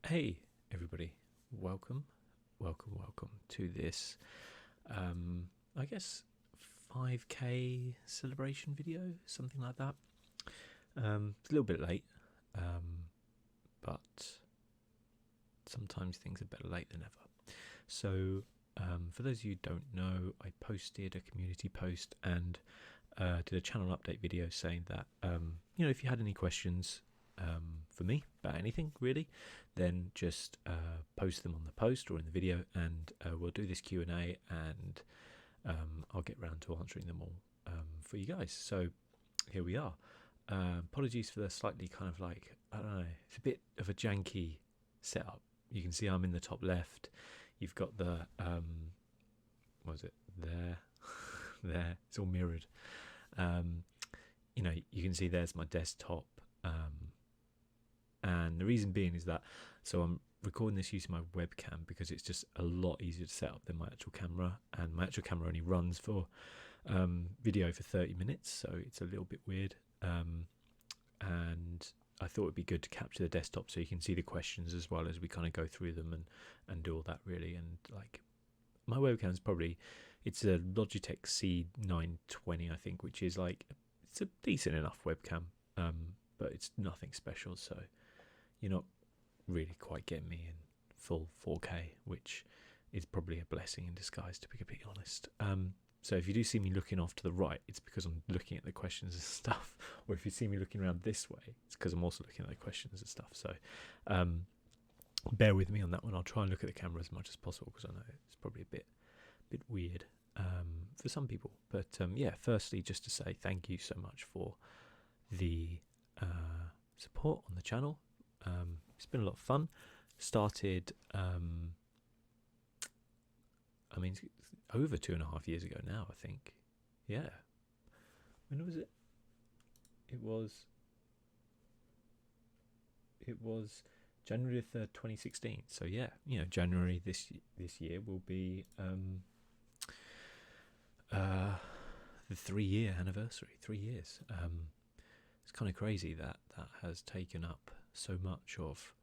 Hey everybody, welcome to this, I guess 5k celebration video, something like that. It's a little bit late, but sometimes things are better late than ever. So for those of you who don't know, I posted a community post and did a channel update video saying that, if you had any questions for me about anything really, then just post them on the post or in the video, and we'll do this Q&A, and I'll get round to answering them all for you guys. So here we are. Apologies for the slightly kind of like, I don't know, it's a bit of a janky setup. You can see I'm in the top left. You've got the what is it there? There, it's all mirrored. You can see there's my desktop. And the reason being is that, so I'm recording this using my webcam because it's just a lot easier to set up than my actual camera, and my actual camera only runs for video for 30 minutes, so it's a little bit weird. And I thought it'd be good to capture the desktop so you can see the questions as well as we kind of go through them and do all that really. And like, my webcam's it's a Logitech C920, I think, which is like, it's a decent enough webcam, but it's nothing special, so you're not really quite getting me in full 4K, which is probably a blessing in disguise, to be completely honest. So if you do see me looking off to the right, it's because I'm looking at the questions and stuff, or if you see me looking around this way, it's because I'm also looking at the questions and stuff. So bear with me on that one. I'll try and look at the camera as much as possible, because I know it's probably a bit weird for some people. But yeah, firstly, just to say thank you so much for the support on the channel. It's been a lot of fun. Started it's over 2.5 years ago now, I think. Yeah, when was it? It was January 3rd, 2016. So yeah, January this year will be the 3-year anniversary. 3 years. It's kind of crazy that has taken up so much of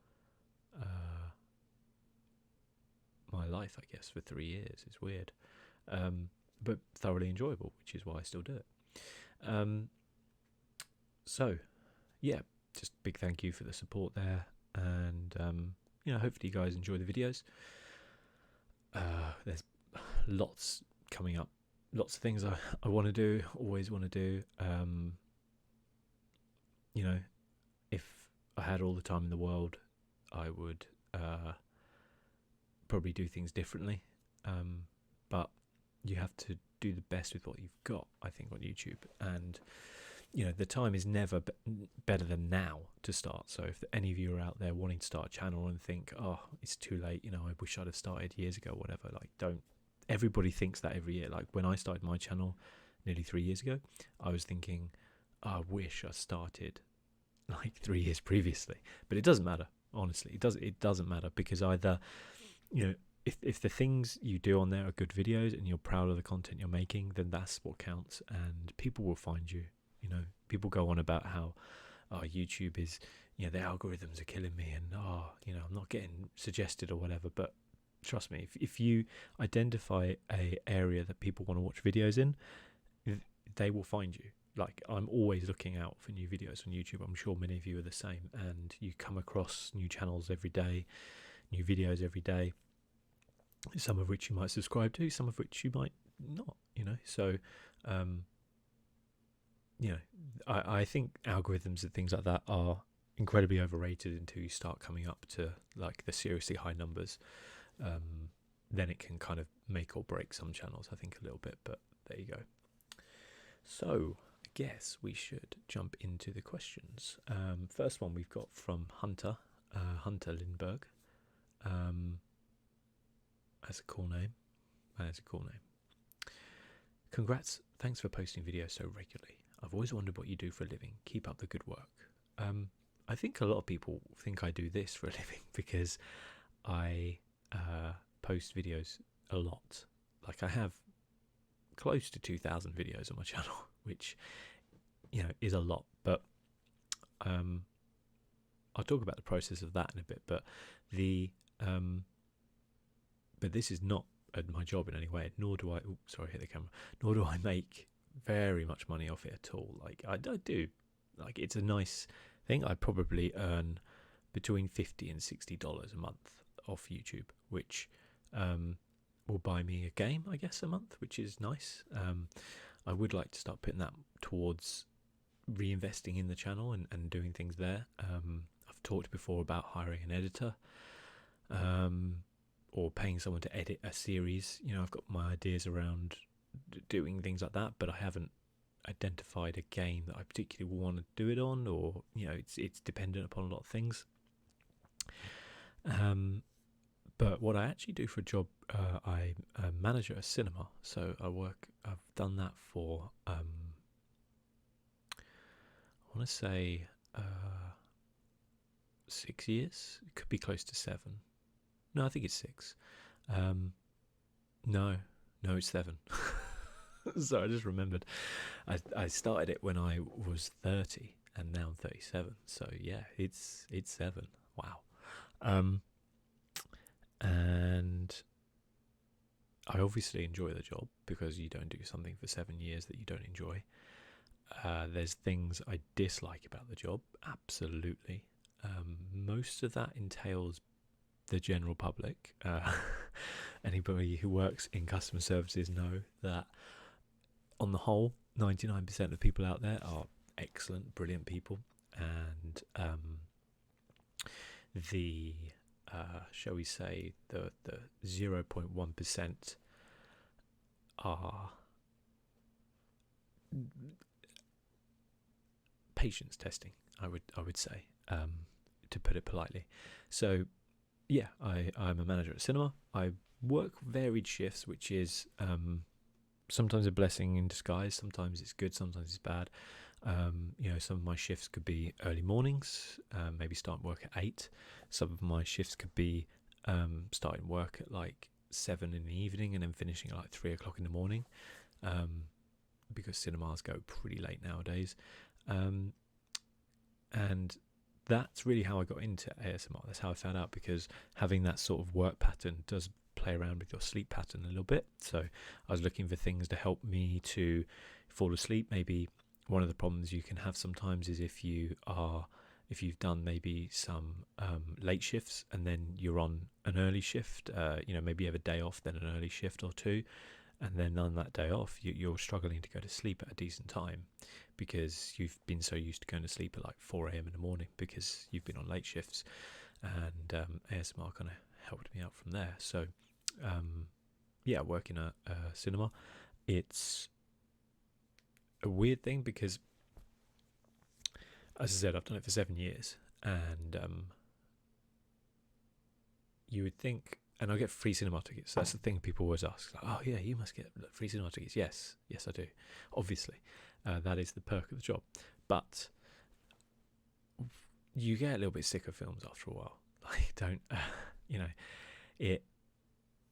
my life, I guess, for 3 years. It's weird, but thoroughly enjoyable, which is why I still do it. So yeah, just big thank you for the support there, and hopefully you guys enjoy the videos. There's lots coming up, lots of things I want to do, always want to do. If I had all the time in the world, I would probably do things differently. But you have to do the best with what you've got, I think, on YouTube. And, the time is never better than now to start. So if any of you are out there wanting to start a channel and think, oh, it's too late, I wish I'd have started years ago, whatever, like, don't. Everybody thinks that every year. Like, when I started my channel nearly 3 years ago, I was thinking, I wish I started like 3 years previously. But it doesn't matter, honestly. It doesn't matter, because either, if the things you do on there are good videos and you're proud of the content you're making, then that's what counts, and people will find you. People go on about how YouTube is, the algorithms are killing me, and I'm not getting suggested or whatever. But trust me, if you identify a area that people want to watch videos in, they will find you. Like, I'm always looking out for new videos on YouTube. I'm sure many of you are the same, and you come across new channels every day, new videos every day, some of which you might subscribe to, some of which you might not, So, I think algorithms and things like that are incredibly overrated until you start coming up to like the seriously high numbers. Then it can kind of make or break some channels, I think, a little bit, but there you go. So I guess we should jump into the questions. First one we've got from Hunter Lindberg. That's a cool name. That's a cool name. Congrats. Thanks for posting videos so regularly. I've always wondered what you do for a living. Keep up the good work. I think a lot of people think I do this for a living because I post videos a lot. Like, I have close to 2,000 videos on my channel, which is a lot. But I'll talk about the process of that in a bit, but but this is not my job in any way, nor do I hit the camera, nor do I make very much money off it at all. Like I do, like it's a nice thing. I probably earn between $50 and $60 a month off YouTube, which will buy me a game, I guess, a month, which is nice. I would like to start putting that towards reinvesting in the channel and doing things there. I've talked before about hiring an editor, or paying someone to edit a series. You know, I've got my ideas around doing things like that, but I haven't identified a game that I particularly want to do it on, or you know, it's dependent upon a lot of things. But what I actually do for a job, I'm a manager at a cinema. So I've done that for I want to say 6 years. It could be close to 7. No, I think it's 6. No, it's 7. So I just remembered. I started it when I was 30, and now I'm 37. So yeah, it's 7. Wow. And I obviously enjoy the job, because you don't do something for 7 years that you don't enjoy. There's things I dislike about the job, absolutely. Most of that entails the general public. Anybody who works in customer services know that on the whole, 99% of people out there are excellent, brilliant people, and the shall we say the 0.1% are patience testing, I would say, to put it politely. So yeah, I'm a manager at cinema. I work varied shifts, which is sometimes a blessing in disguise. Sometimes it's good, sometimes it's bad. You know, some of my shifts could be early mornings, maybe starting work at 8. Some of my shifts could be starting work at like 7 in the evening and then finishing at like 3 o'clock in the morning, because cinemas go pretty late nowadays. And that's really how I got into ASMR. That's how I found out, because having that sort of work pattern does play around with your sleep pattern a little bit. So I was looking for things to help me to fall asleep. Maybe one of the problems you can have sometimes is if you've done maybe some late shifts and then you're on an early shift, you know, maybe you have a day off, then an early shift or two, and then on that day off you're struggling to go to sleep at a decent time, because you've been so used to going to sleep at like 4 a.m. in the morning because you've been on late shifts. And ASMR kind of helped me out from there. So yeah, working at a cinema, it's a weird thing, because as I said, I've done it for 7 years, and you would think, and I get free cinema tickets. That's the thing people always ask, like, oh yeah, you must get free cinema tickets. Yes I do, obviously. That is the perk of the job. But you get a little bit sick of films after a while. Like, don't you know,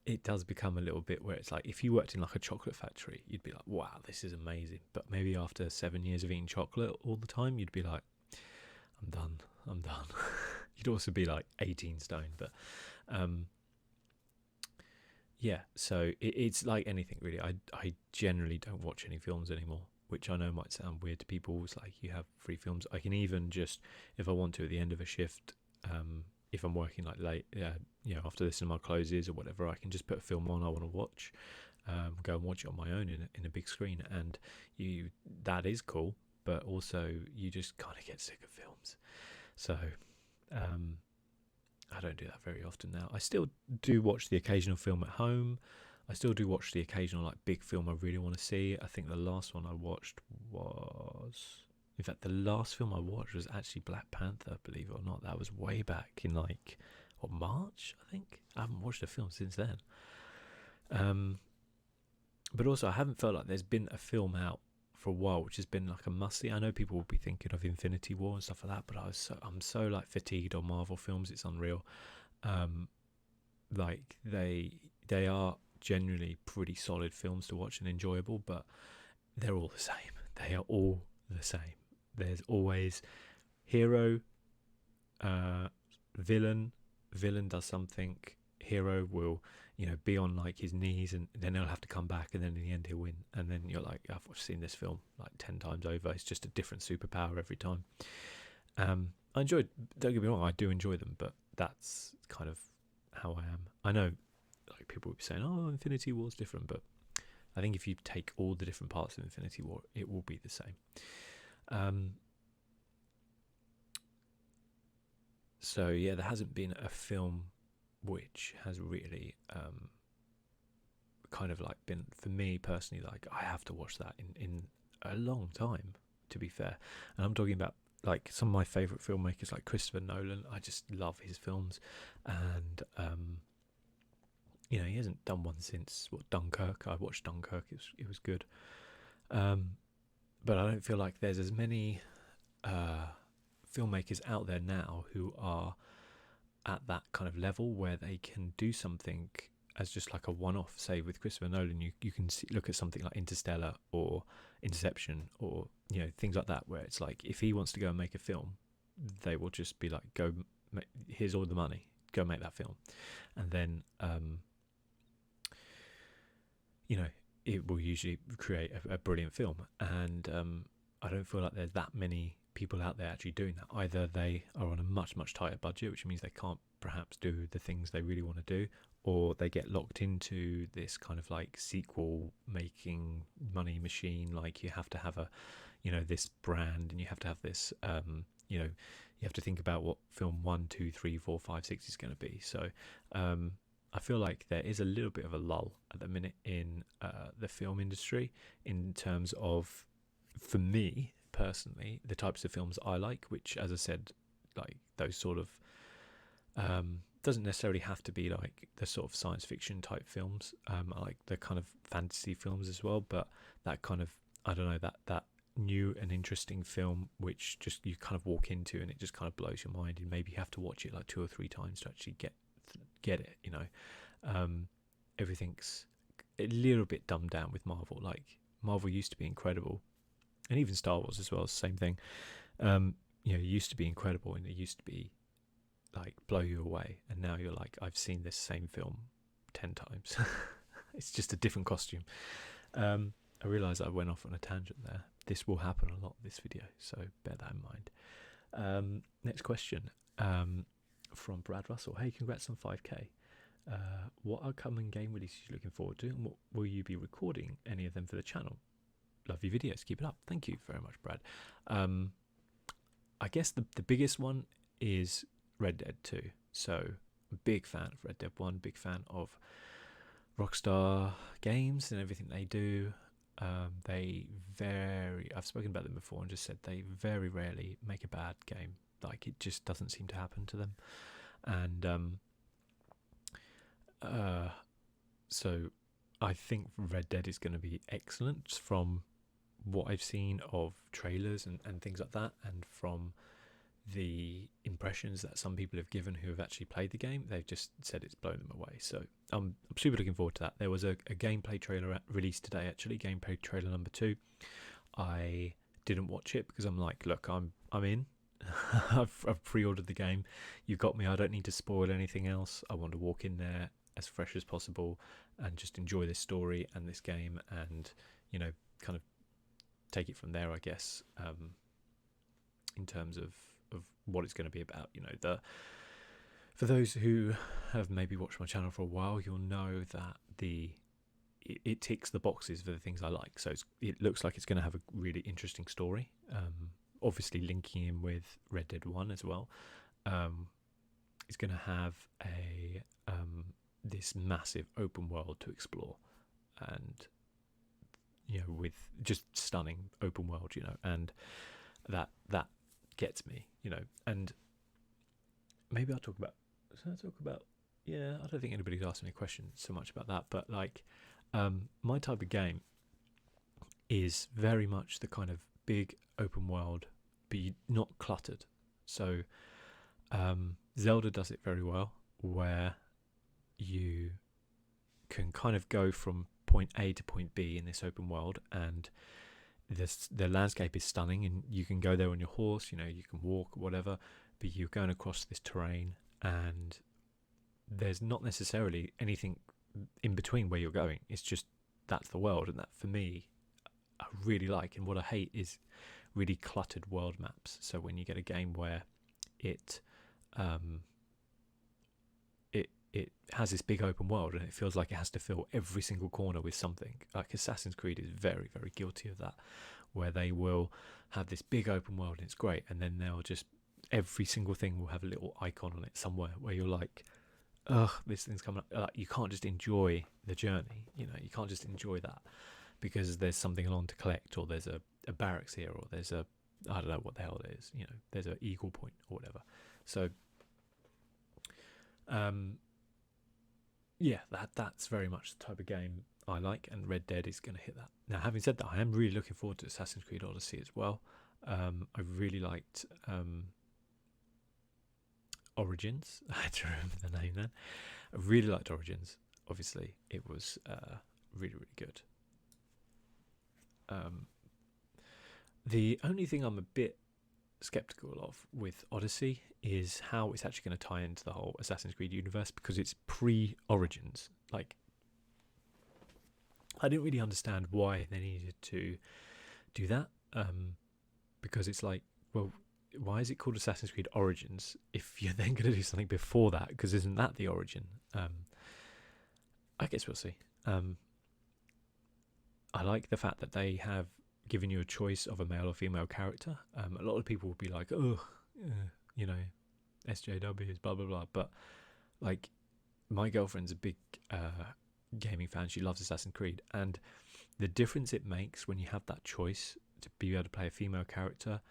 it does become a little bit where it's like, if you worked in like a chocolate factory, you'd be like, wow, this is amazing. But maybe after 7 years of eating chocolate all the time, you'd be like, I'm done. You'd also be like 18 stone. But yeah, so it's like anything really. I generally don't watch any films anymore, which I know might sound weird to people. It's like, you have free films. I can even just, if I want to, at the end of a shift, if I'm working like late, you know, after the cinema closes or whatever, I can just put a film on I want to watch, go and watch it on my own in a big screen, and that is cool. But also, you just kind of get sick of films. So I don't do that very often now. I still do watch the occasional film at home. I still do watch the occasional like big film I really want to see. I think the last one I watched was, in fact, the last film I watched was actually Black Panther, believe it or not. That was way back in like, what, March, I think? I haven't watched a film since then. But also, I haven't felt like there's been a film out for a while which has been like a must-see. I know people will be thinking of Infinity War and stuff like that, but I'm so like fatigued on Marvel films. It's unreal. Like they are generally pretty solid films to watch and enjoyable, but they're all the same. They are all the same. There's always hero, Villain does something, hero will, be on like his knees, and then he'll have to come back, and then in the end he'll win. And then you're like, I've seen this film like 10 times over. It's just a different superpower every time. I enjoyed, don't get me wrong, I do enjoy them, but that's kind of how I am. I know like people would be saying, oh, Infinity War's different, but I think if you take all the different parts of Infinity War, it will be the same. So yeah, there hasn't been a film which has really kind of like been, for me personally, like I have to watch that in a long time, to be fair. And I'm talking about like some of my favourite filmmakers like Christopher Nolan. I just love his films, and he hasn't done one since Dunkirk. I watched Dunkirk, it was good, but I don't feel like there's as many filmmakers out there now who are at that kind of level where they can do something as just like a one-off. Say with Christopher Nolan, you can look at something like Interstellar or Inception, or things like that, where it's like if he wants to go and make a film, they will just be like, go, here's all the money, go make that film. And then it will usually create a brilliant film. And I don't feel like there's that many people out there actually doing that. Either they are on a much tighter budget, which means they can't perhaps do the things they really want to do, or they get locked into this kind of like sequel making money machine. Like you have to have a this brand, and you have to have this you have to think about what film 1, 2, 3, 4, 5, 6 is going to be. So I feel like there is a little bit of a lull at the minute in the film industry, in terms of, for me personally, the types of films I like, which, as I said, like those sort of doesn't necessarily have to be like the sort of science fiction type films. I like the kind of fantasy films as well, but that kind of, I don't know, that new and interesting film which just you kind of walk into and it just kind of blows your mind, and maybe you have to watch it like 2 or 3 times to actually get it. Everything's a little bit dumbed down with Marvel. Like Marvel used to be incredible, and even Star Wars as well, same thing. It used to be incredible, and it used to be like blow you away, and now you're like, I've seen this same film 10 times. It's just a different costume. I realised I went off on a tangent there. This will happen a lot this video, so bear that in mind. Next question from Brad Russell. Hey, congrats on 5k. What upcoming game releases are you looking forward to, and what will you be recording any of them for the channel? Love your videos, keep it up. Thank you very much, Brad. I guess the biggest one is Red Dead 2. So big fan of Red Dead 1, big fan of Rockstar Games and everything they do. I've spoken about them before and just said they very rarely make a bad game. Like it just doesn't seem to happen to them. And so I think Red Dead is going to be excellent, just from what I've seen of trailers and things like that, and from the impressions that some people have given who have actually played the game. They've just said it's blown them away. So I'm super looking forward to that. There was a gameplay trailer released today, actually, gameplay trailer number 2. I didn't watch it because I'm like, look, I'm in. I've pre-ordered the game. You've got me. I don't need to spoil anything else. I want to walk in there as fresh as possible and just enjoy this story and this game, and kind of take it from there, I guess, in terms of what it's going to be about. For those who have maybe watched my channel for a while, you'll know that it ticks the boxes for the things I like. So it looks like it's going to have a really interesting story, obviously linking in with Red Dead 1 as well. It's going to have this massive open world to explore, and with just stunning open world, and that gets me, and maybe I'll talk about, I don't think anybody's asked any questions so much about that, but like my type of game is very much the kind of big open world, but not cluttered. So Zelda does it very well, where you can kind of go from point A to point B in this open world, and the landscape is stunning, and you can go there on your horse, you can walk, whatever, but you're going across this terrain, and there's not necessarily anything in between where you're going. It's just that's the world, and that for me I really like. And what I hate is really cluttered world maps. So when you get a game where it it has this big open world and it feels like it has to fill every single corner with something, like Assassin's Creed is very, very guilty of that, where they will have this big open world and it's great, and then they'll just, every single thing will have a little icon on it somewhere where you're like, ugh, this thing's coming up. You can't just enjoy the journey, you can't just enjoy that because there's something along to collect, or there's a barracks here, or there's a, I don't know what the hell it is, there's an eagle point or whatever. So yeah, that's very much the type of game I like, and Red Dead is going to hit that. Now, having said that, I am really looking forward to Assassin's Creed Odyssey as well. I really liked Origins. I had to remember the name then. I really liked Origins. Obviously, it was really, really good. The only thing I'm a bit skeptical of with Odyssey is how it's actually going to tie into the whole Assassin's Creed universe, because it's pre-Origins. Like, I didn't really understand why they needed to do that, because it's like, well, why is it called Assassin's Creed Origins if you're then going to do something before that? Because isn't that the origin? I guess we'll see. I like the fact that they have given you a choice of a male or female character. A lot of people will be like, oh, SJWs, blah, blah, blah. But, like, my girlfriend's a big gaming fan. She loves Assassin's Creed. And the difference it makes when you have that choice to be able to play a female character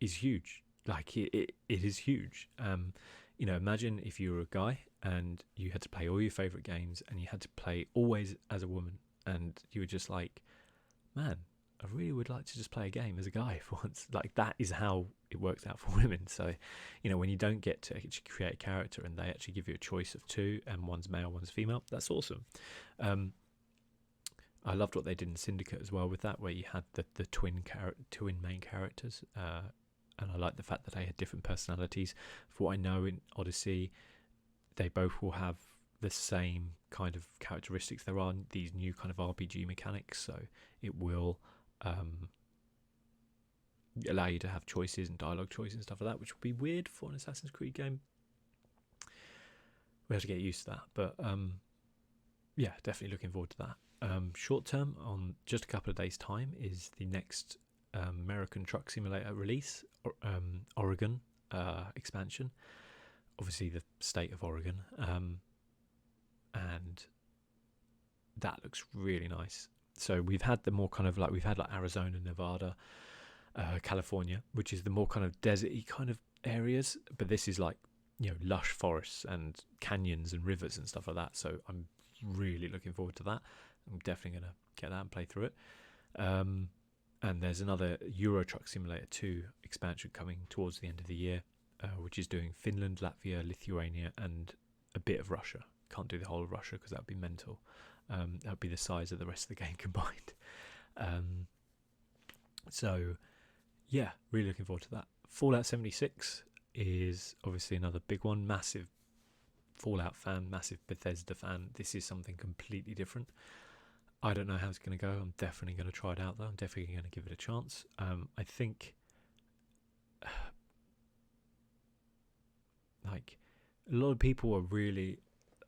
is huge. Like, it is huge. Imagine if you were a guy and you had to play all your favourite games and you had to play always as a woman, and you were just like, man, I really would like to just play a game as a guy for once. Like, that is how it works out for women. So, when you don't get to actually create a character and they actually give you a choice of two, and one's male, one's female, that's awesome. I loved what they did in Syndicate as well with that, where you had the twin main characters, and I like the fact that they had different personalities. For what I know, in Odyssey, they both will have the same kind of characteristics. There are these new kind of RPG mechanics, so it will allow you to have choices and dialogue choices and stuff like that, which will be weird for an Assassin's Creed game. We have to get used to that, but yeah, definitely looking forward to that. Short term, on just a couple of days' time, is the next American Truck Simulator release, Oregon expansion. Obviously, the state of Oregon, and that looks really nice. So we've had the more kind of like, we've had like Arizona, Nevada, California, which is the more kind of deserty kind of areas, but this is like, lush forests and canyons and rivers and stuff like that. So I'm really looking forward to that. I'm definitely going to get that and play through it. And there's another Euro Truck Simulator 2 expansion coming towards the end of the year, which is doing Finland, Latvia, Lithuania, and a bit of Russia. Can't do the whole of Russia because that would be mental. That would be the size of the rest of the game combined. So, yeah, really looking forward to that. Fallout 76 is obviously another big one. Massive Fallout fan, massive Bethesda fan. This is something completely different. I don't know how it's going to go. I'm definitely going to try it out, though. I'm definitely going to give it a chance. I think, like, a lot of people are really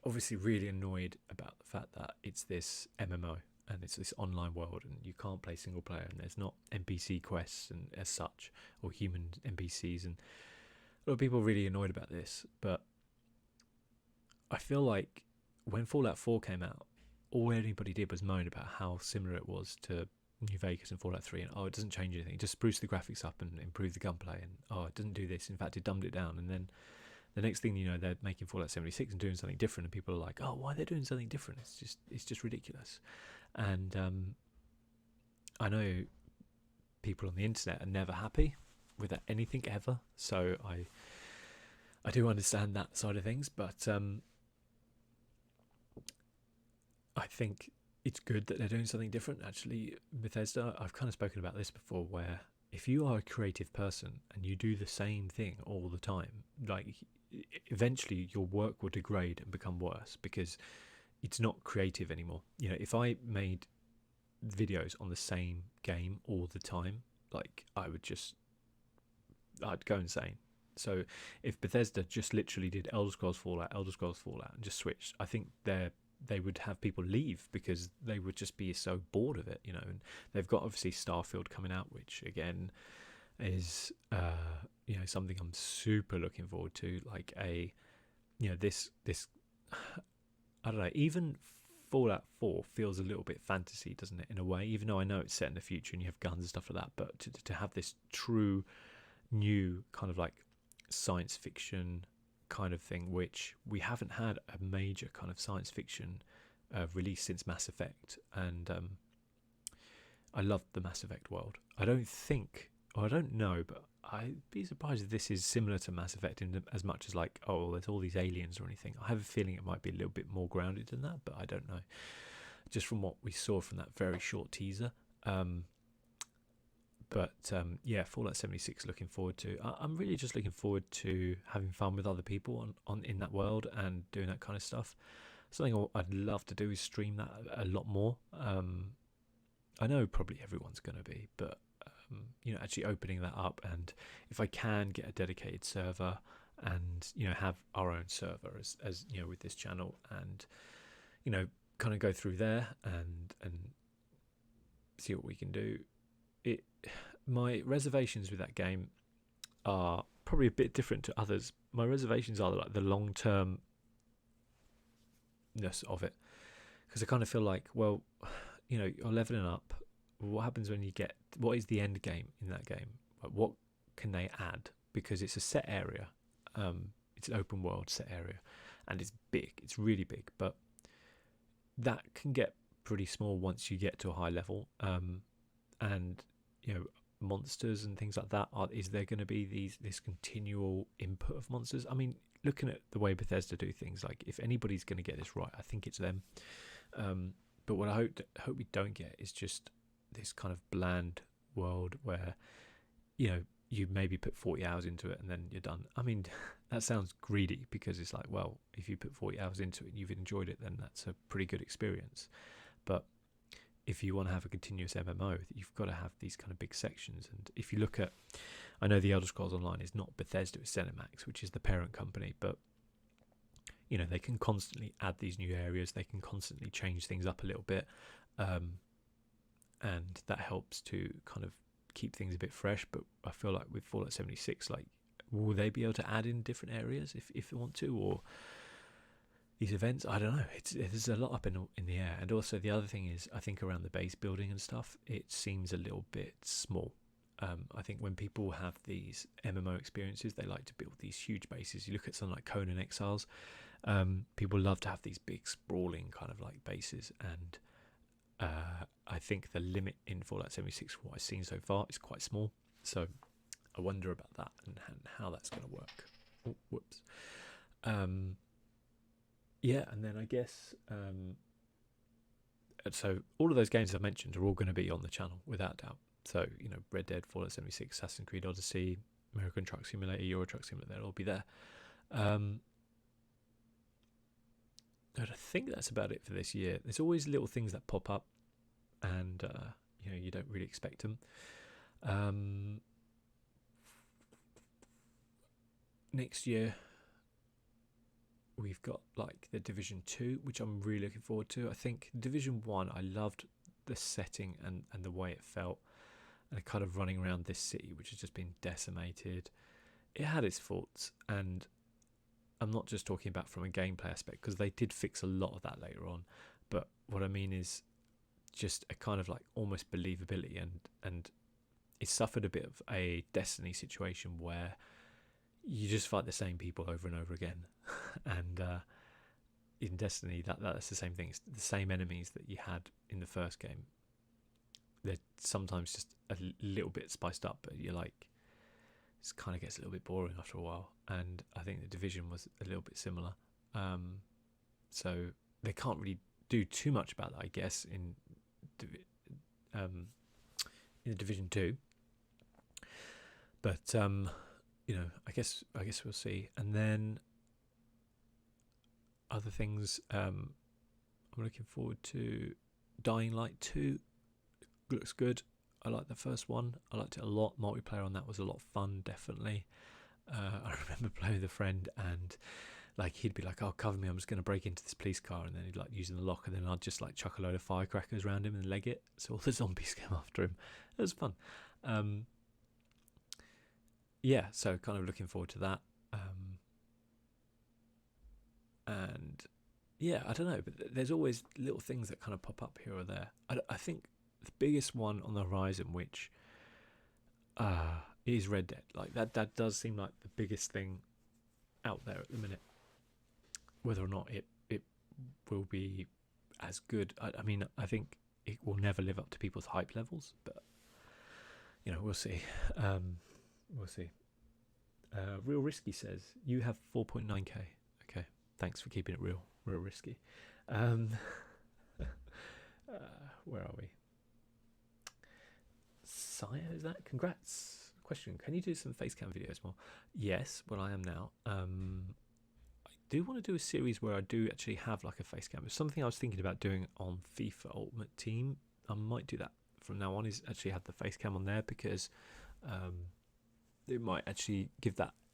annoyed about the fact that it's this MMO and it's this online world and you can't play single player and there's not NPC quests and as such, or human NPCs, and a lot of people are really annoyed about this. But I feel like when Fallout 4 came out, all anybody did was moan about how similar it was to New Vegas and Fallout 3, and it doesn't change anything, it just spruced the graphics up and improved the gunplay, and it doesn't do this, in fact it dumbed it down. And then the next thing you know, they're making Fallout 76 and doing something different, and people are like, oh, why are they doing something different? It's just ridiculous. And I know people on the internet are never happy with anything ever, so I do understand that side of things, but I think it's good that they're doing something different. Actually, Bethesda, I've kind of spoken about this before, where if you are a creative person and you do the same thing all the time, like eventually your work will degrade and become worse because it's not creative anymore. You know, if I made videos on the same game all the time, like I'd go insane. So if Bethesda just literally did Elder Scrolls Fallout, and just switched, I think they would have people leave because they would just be so bored of it, you know. And they've got obviously Starfield coming out, which again is you know, something I'm super looking forward to. Like this I don't know, even Fallout 4 feels a little bit fantasy, doesn't it, in a way, even though I know it's set in the future and you have guns and stuff like that. But to have this true new kind of like science fiction kind of thing, which we haven't had a major kind of science fiction release since Mass Effect, and I love the Mass Effect world. I don't know, but I'd be surprised if this is similar to Mass Effect in as much as like, oh, there's all these aliens or anything. I have a feeling it might be a little bit more grounded than that, but I don't know. Just from what we saw from that very short teaser. Yeah, Fallout 76 looking forward to. I'm really just looking forward to having fun with other people on in that world and doing that kind of stuff. Something I'd love to do is stream that a lot more. I know probably everyone's going to be, but you know, actually opening that up, and if I can get a dedicated server and, you know, have our own server as you know, with this channel, and, you know, kind of go through there and see what we can do. My reservations with that game are probably a bit different to others. My reservations are like the long-termness of it, because I kind of feel like, well, you know, you're leveling up. What happens when you get, what is the end game in that game? Like, what can they add? Because it's a set area, it's an open world set area, and it's big, it's really big, but that can get pretty small once you get to a high level. And, you know, monsters and things like that, is there going to be this continual input of monsters? I mean, looking at the way Bethesda do things, like, if anybody's going to get this right, I think it's them. But what I hope we don't get is just this kind of bland world where, you know, you maybe put 40 hours into it and then you're done. I mean, that sounds greedy, because it's like, well, if you put 40 hours into it and you've enjoyed it, then that's a pretty good experience. But if you want to have a continuous MMO, you've got to have these kind of big sections. And if you look at, I know the Elder Scrolls Online is not Bethesda, it's ZeniMax, which is the parent company, but, you know, they can constantly add these new areas, they can constantly change things up a little bit, and that helps to kind of keep things a bit fresh. But I feel like with Fallout 76, like, will they be able to add in different areas if they want to, or these events? I don't know. There's a lot up in the air. And also the other thing is, I think around the base building and stuff, it seems a little bit small. I think when people have these MMO experiences, they like to build these huge bases. You look at something like Conan Exiles, people love to have these big sprawling kind of like bases, and I think the limit in Fallout 76, what I've seen so far, is quite small. So I wonder about that and how that's going to work. Oh, whoops. Yeah, and then I guess, so all of those games I mentioned are all going to be on the channel without doubt. So, you know, Red Dead, Fallout 76, Assassin's Creed Odyssey, American Truck Simulator, Euro Truck Simulator, they'll all be there. I think that's about it for this year. There's always little things that pop up, and you know, you don't really expect them. Next year we've got like the Division 2, which I'm really looking forward to. I think Division 1, I loved the setting and the way it felt, and kind of running around this city which has just been decimated. It had its faults, and I'm not just talking about from a gameplay aspect, because they did fix a lot of that later on, but what I mean is just a kind of like almost believability, and it suffered a bit of a Destiny situation where you just fight the same people over and over again. And in Destiny, that's the same thing. It's the same enemies that you had in the first game. They're sometimes just a little bit spiced up, but you're like, it kind of gets a little bit boring after a while. And I think the Division was a little bit similar. So they can't really do too much about that, I guess, in the Division 2. But you know, I guess we'll see. And then other things, I'm looking forward to. Dying Light 2 looks good. I like the first one. I liked it a lot. Multiplayer on that was a lot of fun, definitely. I remember playing with a friend, and like he'd be like, "Oh, cover me! I'm just going to break into this police car," and then he'd like using the lock, and then I'd just like chuck a load of firecrackers around him and leg it, so all the zombies came after him. It was fun. Yeah, so kind of looking forward to that. And yeah, I don't know, but there's always little things that kind of pop up here or there. I think the biggest one on the horizon, which is Red Dead. Like that does seem like the biggest thing out there at the minute. Whether or not it will be as good, I mean, I think it will never live up to people's hype levels, but you know, we'll see. We'll see. Real Risky says you have 4.9k. Okay, thanks for keeping it real risky. Where are we? Sire, is that? Congrats. Question: can you do some facecam videos more? Yes, well, I am now. I do want to do a series where I do actually have like a facecam. It's something I was thinking about doing on FIFA Ultimate Team. I might do that from now on, is actually have the facecam on there, because it might actually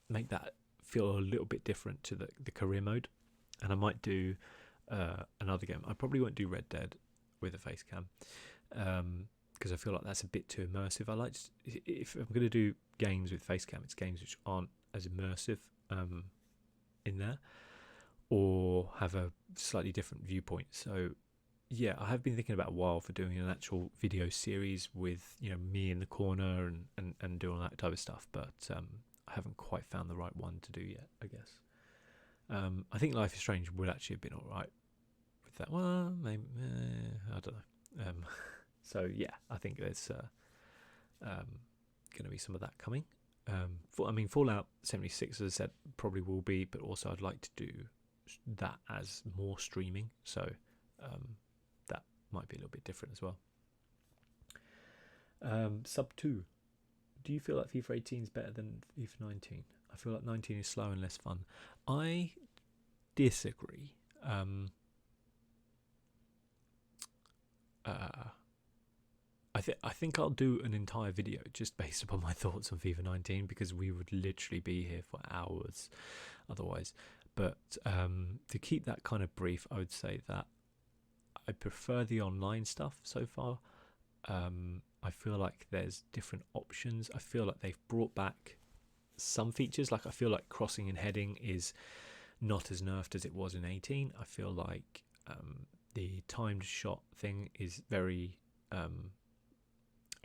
make that feel a little bit different to the career mode. And I might do another game. I probably won't do Red Dead with a facecam, because I feel like that's a bit too immersive. I like if I'm going to do games with facecam, it's games which aren't as immersive in there, or have a slightly different viewpoint. So yeah, I have been thinking about a while for doing an actual video series with, you know, me in the corner and doing all that type of stuff, but I haven't quite found the right one to do yet, I guess. I think Life is Strange would actually have been alright with that. Well, maybe, I don't know. So yeah, I think there's going to be some of that coming. I mean, Fallout 76, as I said, probably will be, but also I'd like to do that as more streaming, so that might be a little bit different as well. Sub 2. Do you feel like FIFA 18 is better than FIFA 19? I feel like 19 is slow and less fun. I disagree. I think I'll do an entire video just based upon my thoughts on FIFA 19, because we would literally be here for hours otherwise. But to keep that kind of brief, I would say that I prefer the online stuff so far. I feel like there's different options. I feel like they've brought back some features. Like I feel like crossing and heading is not as nerfed as it was in 18. I feel like the timed shot thing is very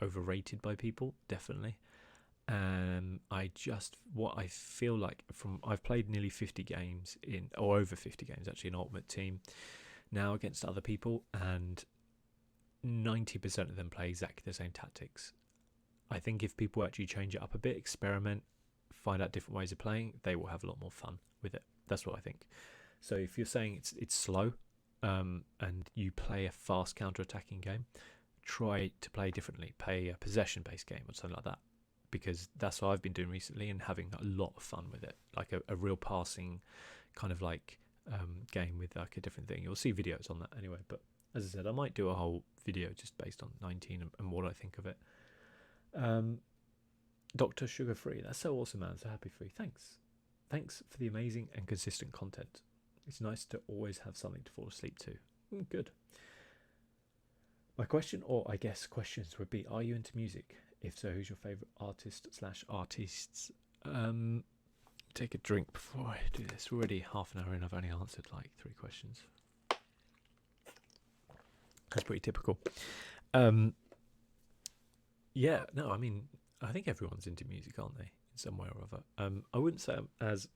overrated by people, definitely. What I feel like I've played nearly 50 games or over 50 games actually in Ultimate Team now against other people, and 90% of them play exactly the same tactics. I think if people actually change it up a bit, experiment, find out different ways of playing, they will have a lot more fun with it. That's what I think. So if you're saying it's slow and you play a fast counter-attacking game, try to play differently. Play a possession-based game or something like that, because that's what I've been doing recently and having a lot of fun with it. Like a real passing kind of like game with like a different thing. You'll see videos on that anyway, but as I said, I might do a whole video just based on 19 and what I think of it. Dr. Sugar Free, that's so awesome, man. So happy for you. Thanks for the amazing and consistent content. It's nice to always have something to fall asleep to. Good. My question, or I guess questions, would be, are you into music? If so, who's your favourite artist/artists? Take a drink before I do this. We're already half an hour in. I've only answered like 3 questions. That's pretty typical. Yeah, no, I mean, I think everyone's into music, aren't they? In some way or other. I wouldn't say I'm as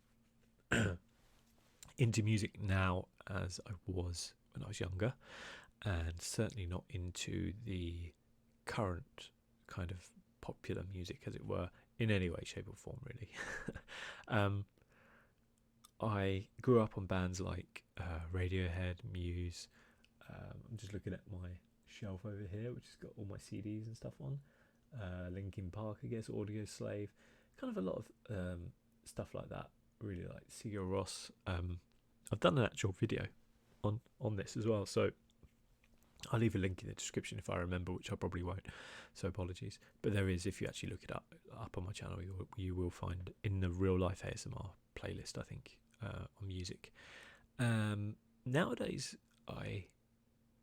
into music now as I was when I was younger, and certainly not into the current kind of popular music, as it were, in any way, shape or form, really. I grew up on bands like Radiohead, Muse. I'm just looking at my shelf over here, which has got all my CDs and stuff on. Linkin Park, I guess, Audio Slave. kind of a lot of stuff like that. Really like Sigur Rós. I've done an actual video on this as well, so I'll leave a link in the description if I remember, which I probably won't, so apologies. But there is, if you actually look it up on my channel, you will find in the real life ASMR playlist, I think, on music. Nowadays,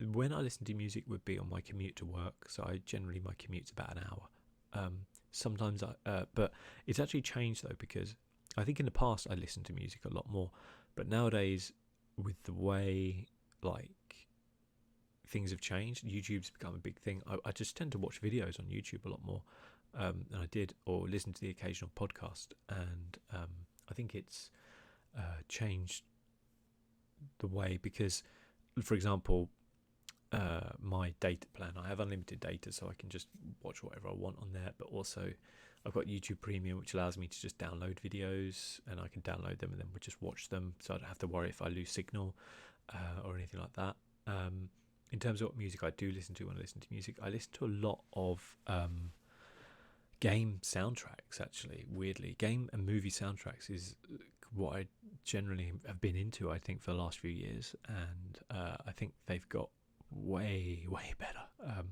when I listen to music would be on my commute to work, so my commute's about an hour. Sometimes but it's actually changed though, because I think in the past I listened to music a lot more, but nowadays with the way like things have changed, YouTube's become a big thing. I just tend to watch videos on YouTube a lot more than I did, or listen to the occasional podcast, and I think it's changed the way, because for example, my data plan, I have unlimited data, so I can just watch whatever I want on there, but also I've got YouTube Premium, which allows me to just download videos, and I can download them and then just watch them, so I don't have to worry if I lose signal or anything like that. In terms of what music I do listen to when I listen to music, I listen to a lot of game soundtracks, actually, weirdly. Game and movie soundtracks is what I generally have been into, I think, for the last few years, and I think they've got way better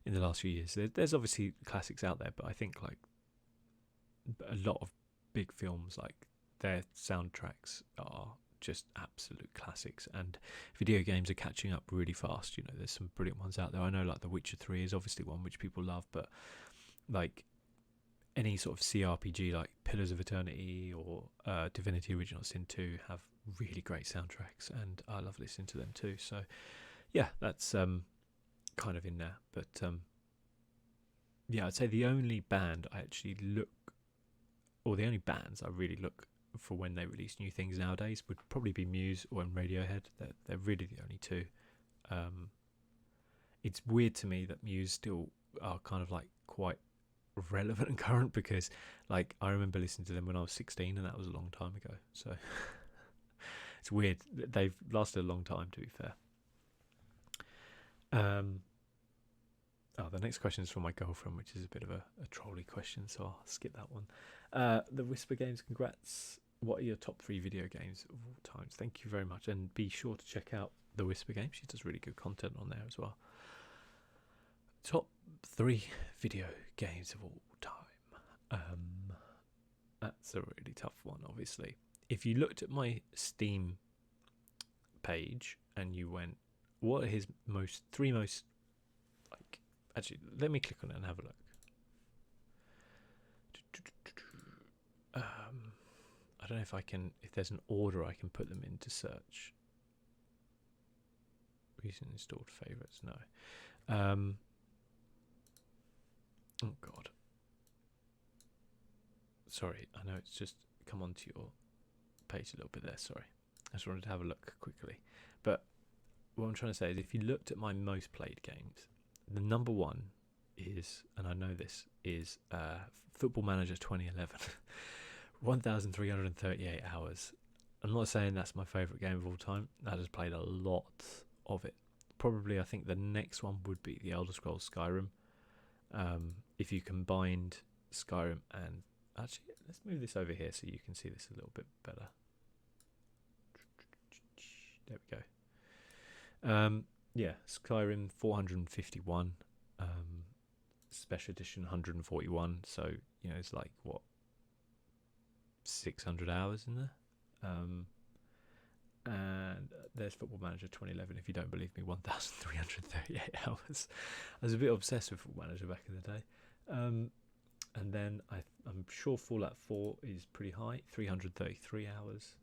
in the last few years. There's obviously classics out there, but I think like a lot of big films, like their soundtracks are just absolute classics, and video games are catching up really fast. You know, there's some brilliant ones out there. I know like The Witcher 3 is obviously one which people love, but like any sort of CRPG like Pillars of Eternity or Divinity Original Sin 2 have really great soundtracks, and I love listening to them too. So yeah, that's kind of in there. But yeah, I'd say the only band I actually the only bands I really look for when they release new things nowadays would probably be Muse or Radiohead. They're really the only two. It's weird to me that Muse still are kind of like quite relevant and current, because like I remember listening to them when I was 16, and that was a long time ago. So it's weird. They've lasted a long time, to be fair. The next question is from my girlfriend, which is a bit of a trolly question, so I'll skip that one. The Whisper Games, congrats. What are your top 3 video games of all time? Thank you very much, and be sure to check out the Whisper Games. She does really good content on there as well. Top 3 video games of all time. That's a really tough one, obviously. If you looked at my Steam page and you went, what are his three most like, actually let me click on it and have a look. I don't know if there's an order I can put them in to search. Recent installed favorites, no. Oh god, sorry, I know it's just come onto your page a little bit there, sorry. I just wanted to have a look quickly, but what I'm trying to say is, if you looked at my most played games, the number one is, and I know this, is Football Manager 2011. 1,338 hours. I'm not saying that's my favourite game of all time. I just played a lot of it. Probably, I think the next one would be The Elder Scrolls Skyrim. If you combined Skyrim and... Actually, let's move this over here so you can see this a little bit better. There we go. Yeah, Skyrim 451, Special Edition 141. So, you know, it's like, what, 600 hours in there. And there's Football Manager 2011. If you don't believe me, 1,338 hours. I was a bit obsessed with Football Manager back in the day. And then I'm sure Fallout 4 is pretty high, 333 hours.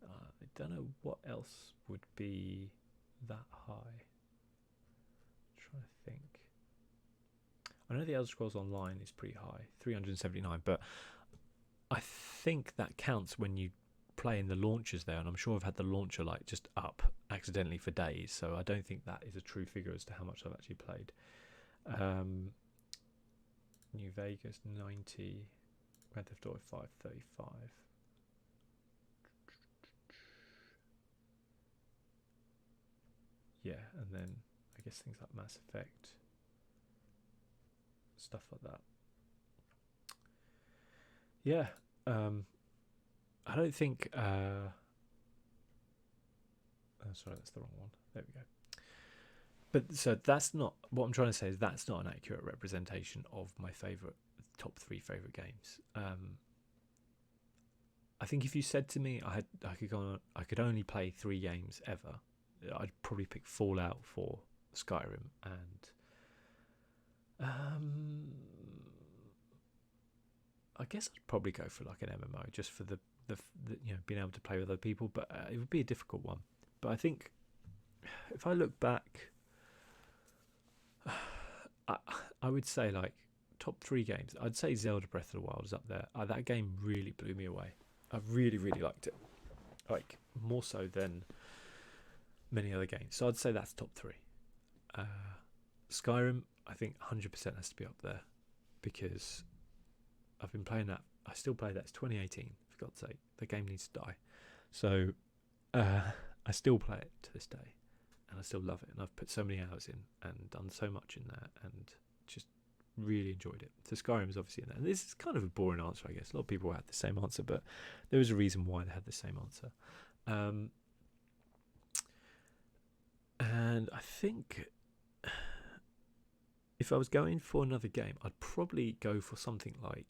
I don't know what else would be that high. I'm trying to think. I know the Elder Scrolls Online is pretty high, 379, but I think that counts when you play in the launchers there, and I'm sure I've had the launcher like just up accidentally for days, so I don't think that is a true figure as to how much I've actually played. New Vegas 90, Grand Theft Auto 5 35. Yeah, and then I guess things like Mass Effect, stuff like that. Yeah. I don't think. Oh, sorry, that's the wrong one. There we go. But so that's not what I'm trying to say. Is that's not an accurate representation of my top three favorite games. I think if you said to me I could only play 3 games ever, I'd probably pick Fallout 4, Skyrim, and I guess I'd probably go for like an MMO just for the being able to play with other people. But it would be a difficult one. But I think if I look back, I would say like top 3 games. I'd say Zelda Breath of the Wild is up there. That game really blew me away. I really, really liked it. Like more so than many other games. So I'd say that's top 3. Skyrim, I think 100% has to be up there because I've been playing that. I still play that. It's 2018, for God's sake. The game needs to die. So I still play it to this day, and I still love it. And I've put so many hours in and done so much in there, and just really enjoyed it. So Skyrim is obviously in there. And this is kind of a boring answer, I guess. A lot of people had the same answer, but there was a reason why they had the same answer. And I think if I was going for another game, I'd probably go for something like,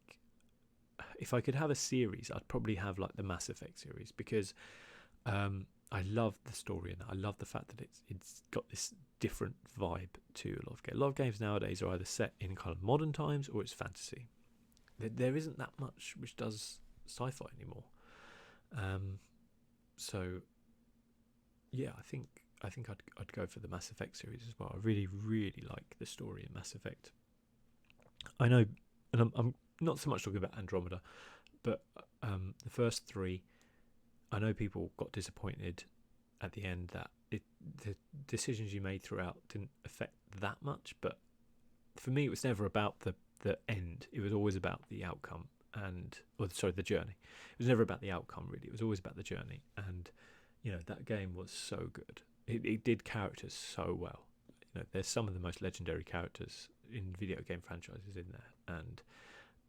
if I could have a series, I'd probably have like the Mass Effect series, because I love the story, and I love the fact that it's got this different vibe to a lot of games. A lot of games nowadays are either set in kind of modern times or it's fantasy. There isn't that much which does sci-fi anymore. So yeah, I think I'd go for the Mass Effect series as well. I really, really like the story in Mass Effect. I know, and I'm not so much talking about Andromeda, but the first 3, I know people got disappointed at the end that the decisions you made throughout didn't affect that much, but for me it was never about the end. It was always about the outcome, the journey. It was never about the outcome, really. It was always about the journey, and that game was so good. It did characters so well. There's some of the most legendary characters in video game franchises in there, and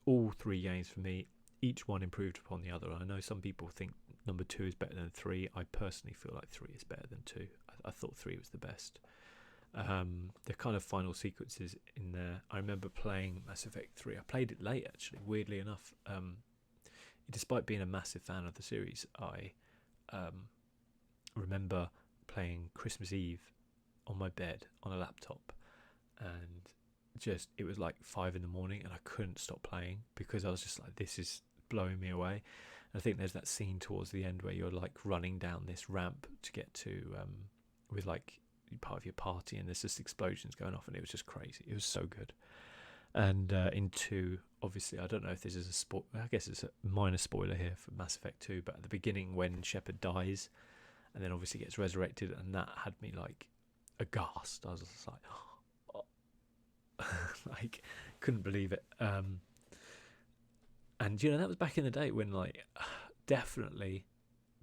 all 3 games for me, each one improved upon the other. I know some people think number 2 is better than 3. I personally feel like 3 is better than 2. I thought 3 was the best. The kind of final sequences in there, I remember playing Mass Effect 3. I played it late, actually, weirdly enough. Despite being a massive fan of the series, I remember playing Christmas Eve on my bed on a laptop, and it was like 5 a.m, and I couldn't stop playing because I was just like, this is blowing me away. And I think there's that scene towards the end where you're like running down this ramp to get to with like part of your party, and there's just explosions going off, and it was just crazy. It was so good. And in 2, obviously, I don't know if this is I guess it's a minor spoiler here for Mass Effect 2, but at the beginning when Shepard dies and then obviously gets resurrected, and that had me like aghast. I was just like, oh. Like, couldn't believe it. And that was back in the day when like definitely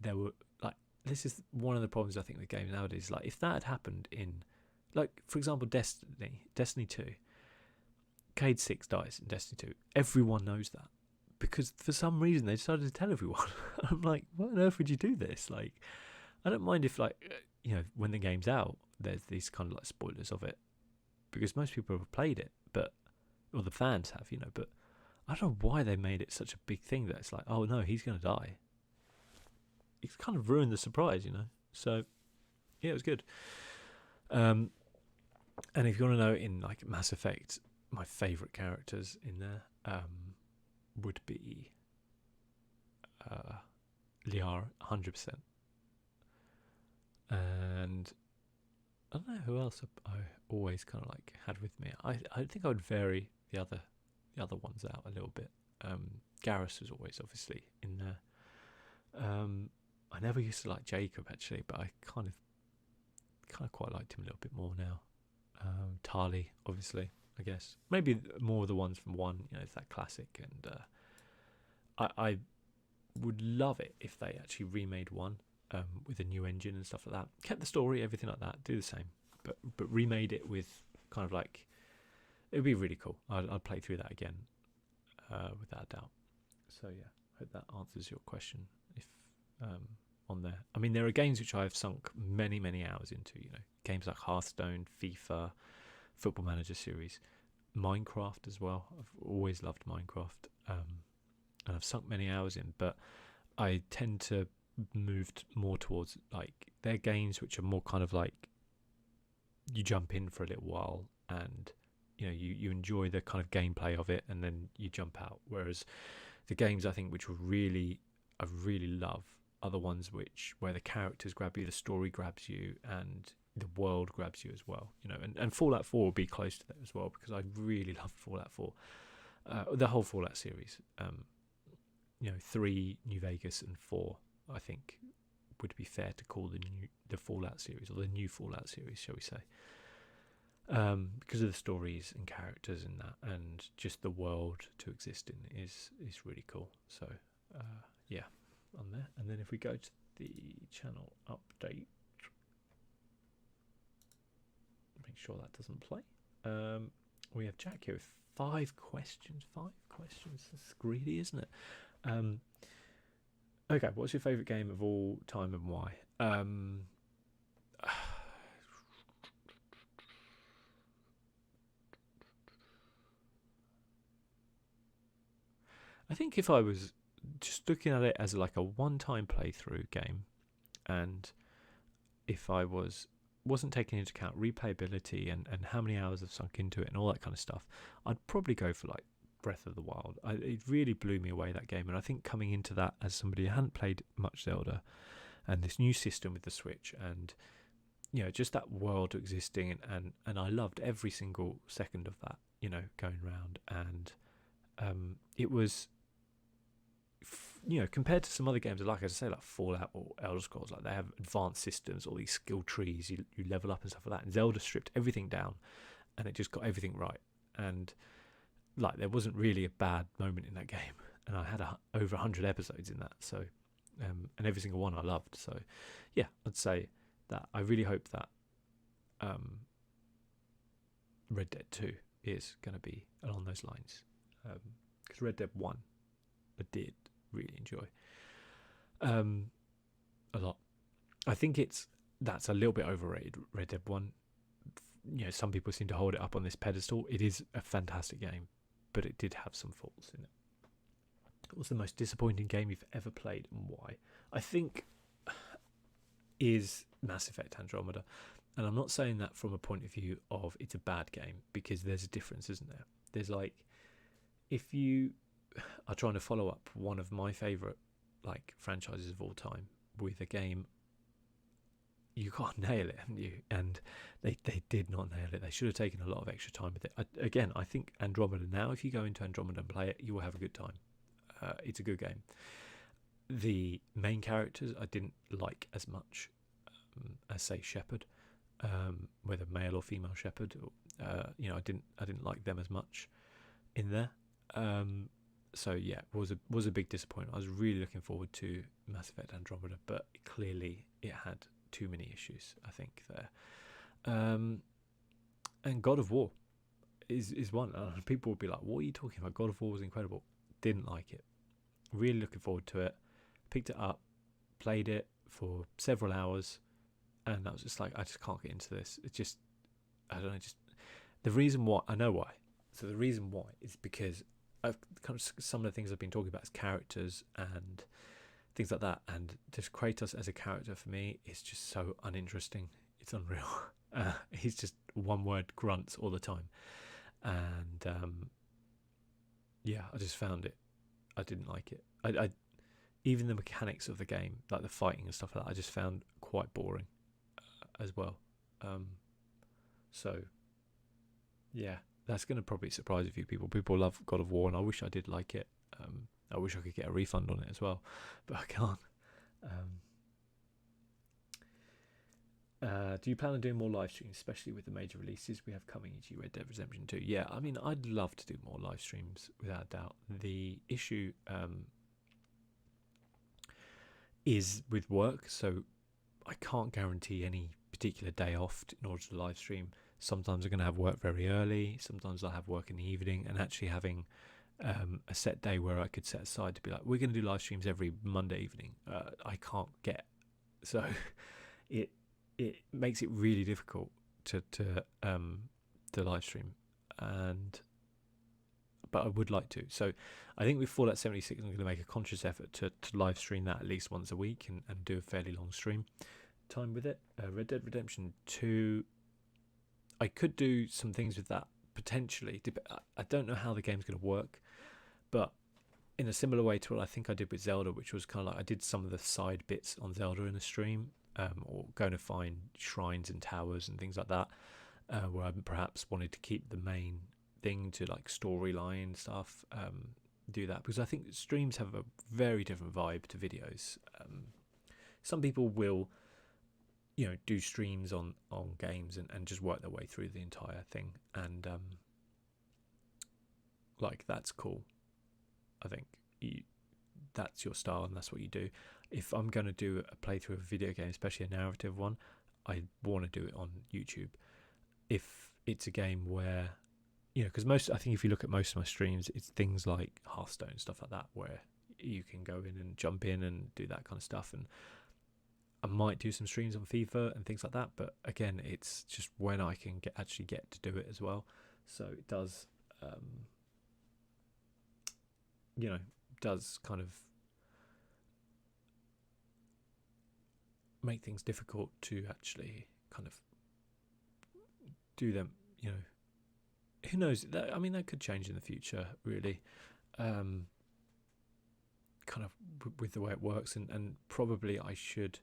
there were like, this is one of the problems I think with games nowadays. Like, if that had happened in, like, for example, Destiny 2, Cade 6 dies in Destiny 2. Everyone knows that because for some reason they decided to tell everyone. I'm like, why on earth would you do this? Like, I don't mind if, like, when the game's out, there's these kind of like spoilers of it, because most people have played it, or the fans have, but I don't know why they made it such a big thing that it's like, oh no, he's going to die. It's kind of ruined the surprise, So, yeah, it was good. And if you want to know, in like Mass Effect, my favourite characters in there would be Liara, 100%. And I don't know who else I always kind of like had with me. I think I would vary the other ones out a little bit. Garrus was always obviously in there. I never used to like Jacob, actually, but I kind of quite liked him a little bit more now. Tali, obviously, I guess. Maybe more of the ones from 1, it's that classic. And I would love it if they actually remade 1 with a new engine and stuff like that. Kept the story, everything like that, do the same. But remade it with kind of like, it would be really cool. I'd play through that again, without a doubt. So yeah, hope that answers your question. If on there, I mean, there are games which I have sunk many hours into. You know, games like Hearthstone, FIFA, Football Manager series, Minecraft as well. I've always loved Minecraft, and I've sunk many hours in. But I tend to move more towards like they're games which are more kind of like you jump in for a little while and you know you enjoy the kind of gameplay of it and then you jump out. Whereas the games I think which I really love are the ones where the characters grab you, the story grabs you, and the world grabs you as well. You know, and Fallout 4 will be close to that as well because I really love Fallout 4, the whole Fallout series. You know, 3, New Vegas, and 4, I think would be fair to call the Fallout series, or the new Fallout series, shall we say? Because of the stories and characters in that, and just the world to exist in is really cool. So yeah, on there. And then if we go to the channel update, make sure that doesn't play. We have Jack here with 5 questions. 5 questions. That's greedy, isn't it? Okay, what's your favourite game of all time and why? I think if I was just looking at it as like a one-time playthrough game, and if I wasn't taking into account replayability and how many hours I've sunk into it and all that kind of stuff, I'd probably go for like Breath of the Wild. It really blew me away, that game, and I think coming into that as somebody who hadn't played much Zelda, and this new system with the Switch, and you know, just that world existing, and I loved every single second of that, you know, going around, and it was, you know, compared to some other games, like I say, like Fallout or Elder Scrolls, like they have advanced systems, all these skill trees, you level up and stuff like that, and Zelda stripped everything down, and it just got everything right, and like there wasn't really a bad moment in that game, and I had over 100 episodes in that, so and every single one I loved. So yeah, I'd say that I really hope that Red Dead 2 is going to be along those lines, because Red Dead 1 I did really enjoy a lot. I think that's a little bit overrated, Red Dead 1. You know, some people seem to hold it up on this pedestal. It is a fantastic game, but it did have some faults in it. What's the most disappointing game you've ever played and why? I think is Mass Effect Andromeda. And I'm not saying that from a point of view of it's a bad game, because there's a difference, isn't there? There's like, if you are trying to follow up one of my favourite like franchises of all time with a game, you can't nail it, haven't you? And they did not nail it. They should have taken a lot of extra time with it. I think Andromeda now, if you go into Andromeda and play it, you will have a good time. It's a good game. The main characters I didn't like as much as, say, Shepard, whether male or female Shepard. You know, I didn't like them as much in there. So yeah, it was a big disappointment. I was really looking forward to Mass Effect Andromeda, but clearly it had too many issues, I think, there. And God of War is one. People would be like, what are you talking about? God of War was incredible. Didn't like it. Really looking forward to it. Picked it up, played it for several hours, and I was just like, I just can't get into this. It's just, I don't know, just the reason why, I know why. So the reason why is because I've kind of, some of the things I've been talking about as characters and things like that, and just Kratos as a character for me is just so uninteresting. It's unreal. He's just one word grunts all the time, and yeah, I just found it, I didn't like it. I even the mechanics of the game, like the fighting and stuff like that, I just found quite boring as well. So yeah, that's going to probably surprise a few people. People love God of War, and I wish I did like it. I wish I could get a refund on it as well, but I can't. Do you plan on doing more live streams, especially with the major releases we have coming, e.g. Red Dead Redemption 2? Yeah, I mean, I'd love to do more live streams, without a doubt. The issue is with work, so I can't guarantee any particular day off in order to live stream. Sometimes I'm going to have work very early, sometimes I'll have work in the evening, and actually having a set day where I could set aside to be like, we're going to do live streams every Monday evening. I can't get, so it makes it really difficult to live stream, but I would like to. So I think with Fallout 76, I'm going to make a conscious effort to live stream that at least once a week and do a fairly long stream time with it. Red Dead Redemption 2, I could do some things with that potentially. I don't know how the game's going to work, but in a similar way to what I think I did with Zelda, which was kind of like I did some of the side bits on Zelda in a stream, or going to find shrines and towers and things like that, where I perhaps wanted to keep the main thing to like storyline stuff, do that, because I think streams have a very different vibe to videos. Some people will, do streams on games and just work their way through the entire thing, and like that's cool. I think that's your style and that's what you do. If I'm going to do a playthrough of a video game, especially a narrative one, I want to do it on YouTube. If it's a game where, because I think if you look at most of my streams, it's things like Hearthstone, stuff like that, where you can go in and jump in and do that kind of stuff. And I might do some streams on FIFA and things like that, but again, it's just when I can actually get to do it as well. So it does, does kind of make things difficult to actually kind of do them. Who knows? That could change in the future, really. Kind of with the way it works, and probably I should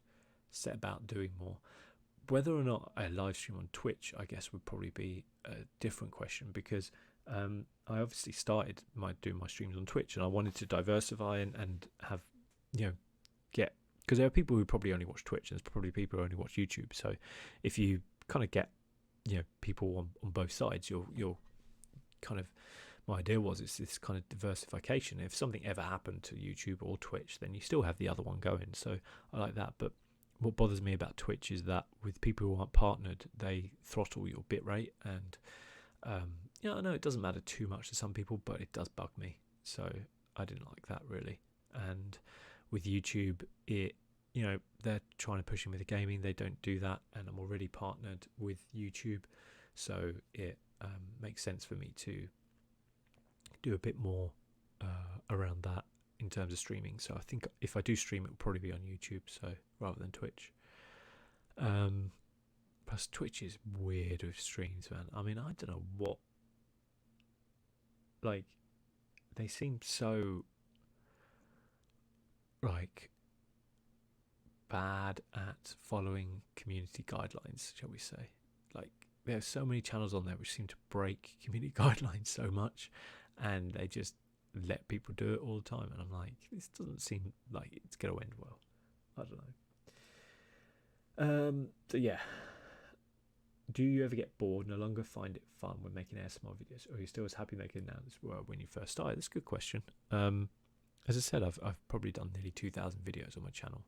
set about doing more. Whether or not I live stream on Twitch, I guess, would probably be a different question, because I obviously started doing my streams on Twitch, and I wanted to diversify and have, get, because there are people who probably only watch Twitch, and there's probably people who only watch YouTube. So if you kind of get, people on both sides, you're kind of, my idea was it's this kind of diversification. If something ever happened to YouTube or Twitch, then you still have the other one going. So I like that. But what bothers me about Twitch is that with people who aren't partnered, they throttle your bitrate, and I know it doesn't matter too much to some people, but it does bug me. So I didn't like that, really. And with YouTube, they're trying to push me with the gaming. They don't do that, and I'm already partnered with YouTube, so it makes sense for me to do a bit more around that in terms of streaming. So I think if I do stream, it will probably be on YouTube, so rather than Twitch. Plus Twitch is weird with streams, man. I don't know what, like, they seem so like bad at following community guidelines, shall we say. Like, there are so many channels on there which seem to break community guidelines so much, and they just let people do it all the time, and I'm like, this doesn't seem like it's going to end well. I don't know. So yeah, do you ever get bored, no longer find it fun when making ASMR videos, or are you still as happy making them as well when you first started? That's a good question. As I said, I've probably done nearly 2,000 videos on my channel.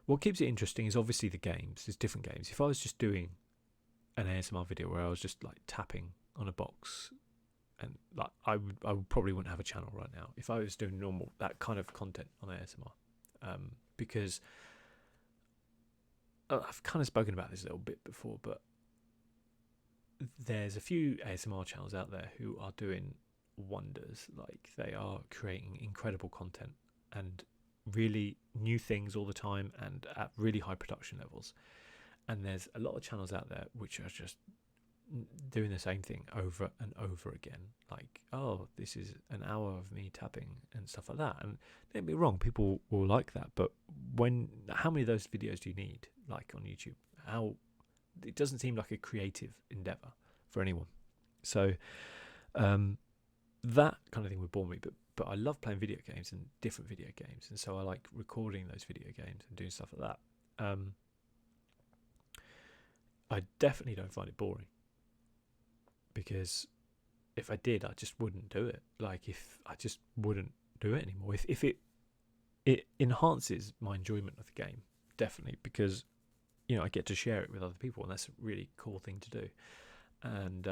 What keeps it interesting is obviously the games. There's different games. If I was just doing an ASMR video where I was just like tapping on a box, and like I probably wouldn't have a channel right now if I was doing normal that kind of content on ASMR, because I've kind of spoken about this a little bit before, but there's a few ASMR channels out there who are doing wonders. Like, they are creating incredible content and really new things all the time and at really high production levels. And there's a lot of channels out there which are just doing the same thing over and over again. Like, oh, this is an hour of me tapping and stuff like that. And don't get me wrong, people will like that, but how many of those videos do you need, like, on YouTube? It doesn't seem like a creative endeavor for anyone. So that kind of thing would bore me, but I love playing video games and different video games, and so I like recording those video games and doing stuff like that. I definitely don't find it boring, because if I did, I just wouldn't do it. Like, if I just wouldn't do it anymore. If it enhances my enjoyment of the game, definitely, because I get to share it with other people, and that's a really cool thing to do. And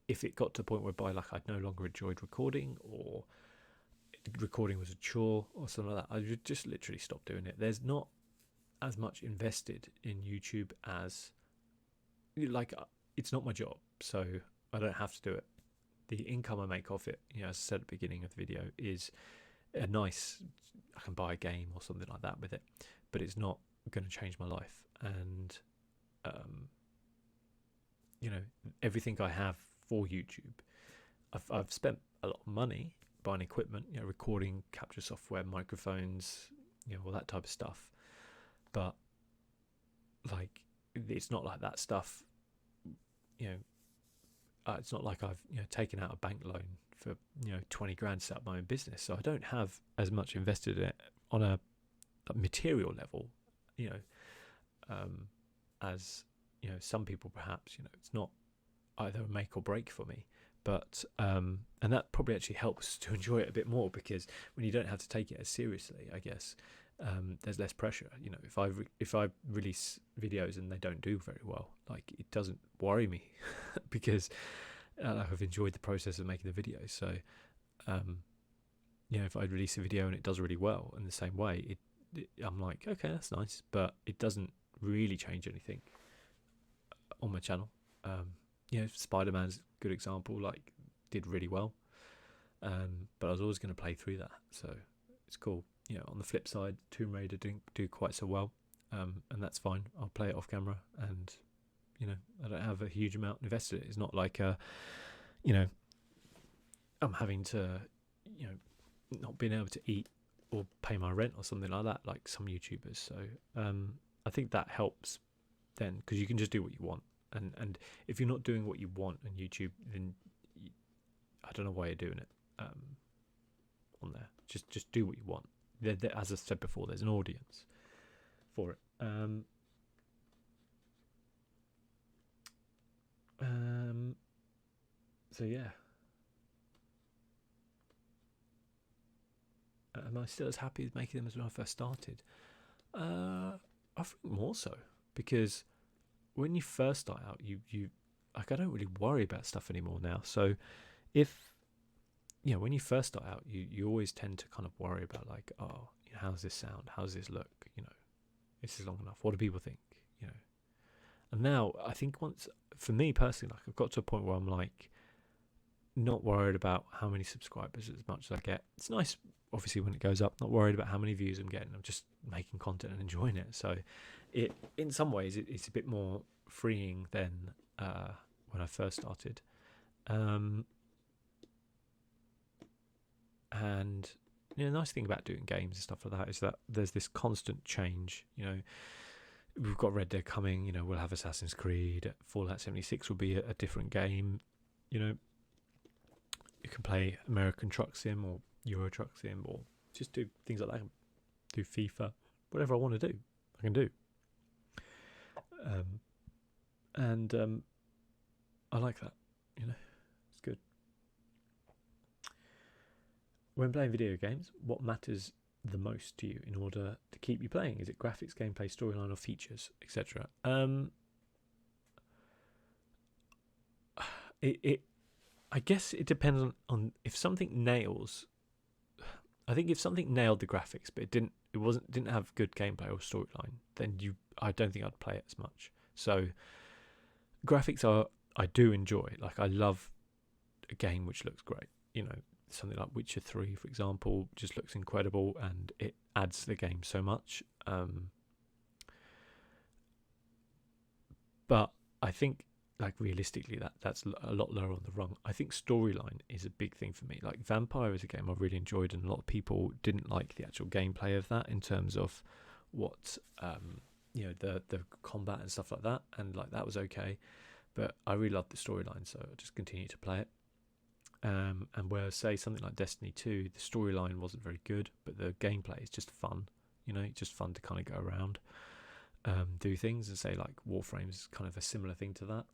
if it got to a point whereby like I no longer enjoyed recording, or recording was a chore or something like that, I would just literally stop doing it. There's not as much invested in YouTube as, like, it's not my job, so I don't have to do it. The income I make off it, you know, as I said at the beginning of the video, is a nice, I can buy a game or something like that with it, but it's not going to change my life. And you know, everything I have for YouTube, I've spent a lot of money buying equipment, you know, recording, capture software, microphones, you know, all that type of stuff. But like, it's not like that stuff, you know, it's not like I've, you know, taken out a bank loan for, you know, 20 grand to set up my own business. So I don't have as much invested in it on a material level, you know, as, you know, some people perhaps. You know, it's not either a make or break for me. But and that probably actually helps to enjoy it a bit more, because when you don't have to take it as seriously, I guess, there's less pressure. You know, if I release videos and they don't do very well, like, it doesn't worry me because I've enjoyed the process of making the video. So you know, if I release a video and it does really well in the same way, I'm like, okay, that's nice, but it doesn't really change anything on my channel. You know, Spider-Man's a good example, like, did really well, but I was always going to play through that, so it's cool. You know, on the flip side, Tomb Raider didn't do quite so well, and that's fine. I'll play it off camera, and, you know, I don't have a huge amount invested in it. It's not like, you know, I'm having to, you know, not being able to eat or pay my rent or something like that, like some YouTubers. So I think that helps then, because you can just do what you want. And if you're not doing what you want on YouTube, then I don't know why you're doing it on there. Just do what you want. As I said before, there's an audience for it. So yeah. Am I still as happy with making them as when I first started? I think more so, because when you first start out, you like, I don't really worry about stuff anymore now. So if, you know, when you first start out, you always tend to kind of worry about, like, oh, you know, how's this sound? How's this look? You know, this is long enough. What do people think? You know. And now I think, once, for me personally, like, I've got to a point where I'm like, not worried about how many subscribers as much as I get. It's nice, obviously, when it goes up. Not worried about how many views I'm getting. I'm just making content and enjoying it. So it, in some ways, it's a bit more freeing than when I first started. And, you know, the nice thing about doing games and stuff like that is that there's this constant change. You know, we've got Red Dead coming. You know, we'll have Assassin's Creed. Fallout 76 will be a different game. You know, you can play American Truck Sim or Euro Truck Sim, or just do things like that. Do FIFA, whatever I want to do, I can do. And I like that. You know, it's good. When playing video games, what matters the most to you in order to keep you playing? Is it graphics, gameplay, storyline, or features, etc.? I guess it depends on if something nails. I think if something nailed the graphics, but it didn't have good gameplay or storyline, then I don't think I'd play it as much. So graphics I do enjoy. Like, I love a game which looks great. You know, something like Witcher 3, for example, just looks incredible, and it adds to the game so much. But I think, like, realistically, that's a lot lower on the rung. I think storyline is a big thing for me. Like, Vampire is a game I really enjoyed, and a lot of people didn't like the actual gameplay of that in terms of what, you know, the combat and stuff like that, and, like, that was okay, but I really loved the storyline, so I just continued to play it. And where, say, something like Destiny 2, the storyline wasn't very good, but the gameplay is just fun. You know, it's just fun to kind of go around, do things, and say, like, Warframe's kind of a similar thing to that.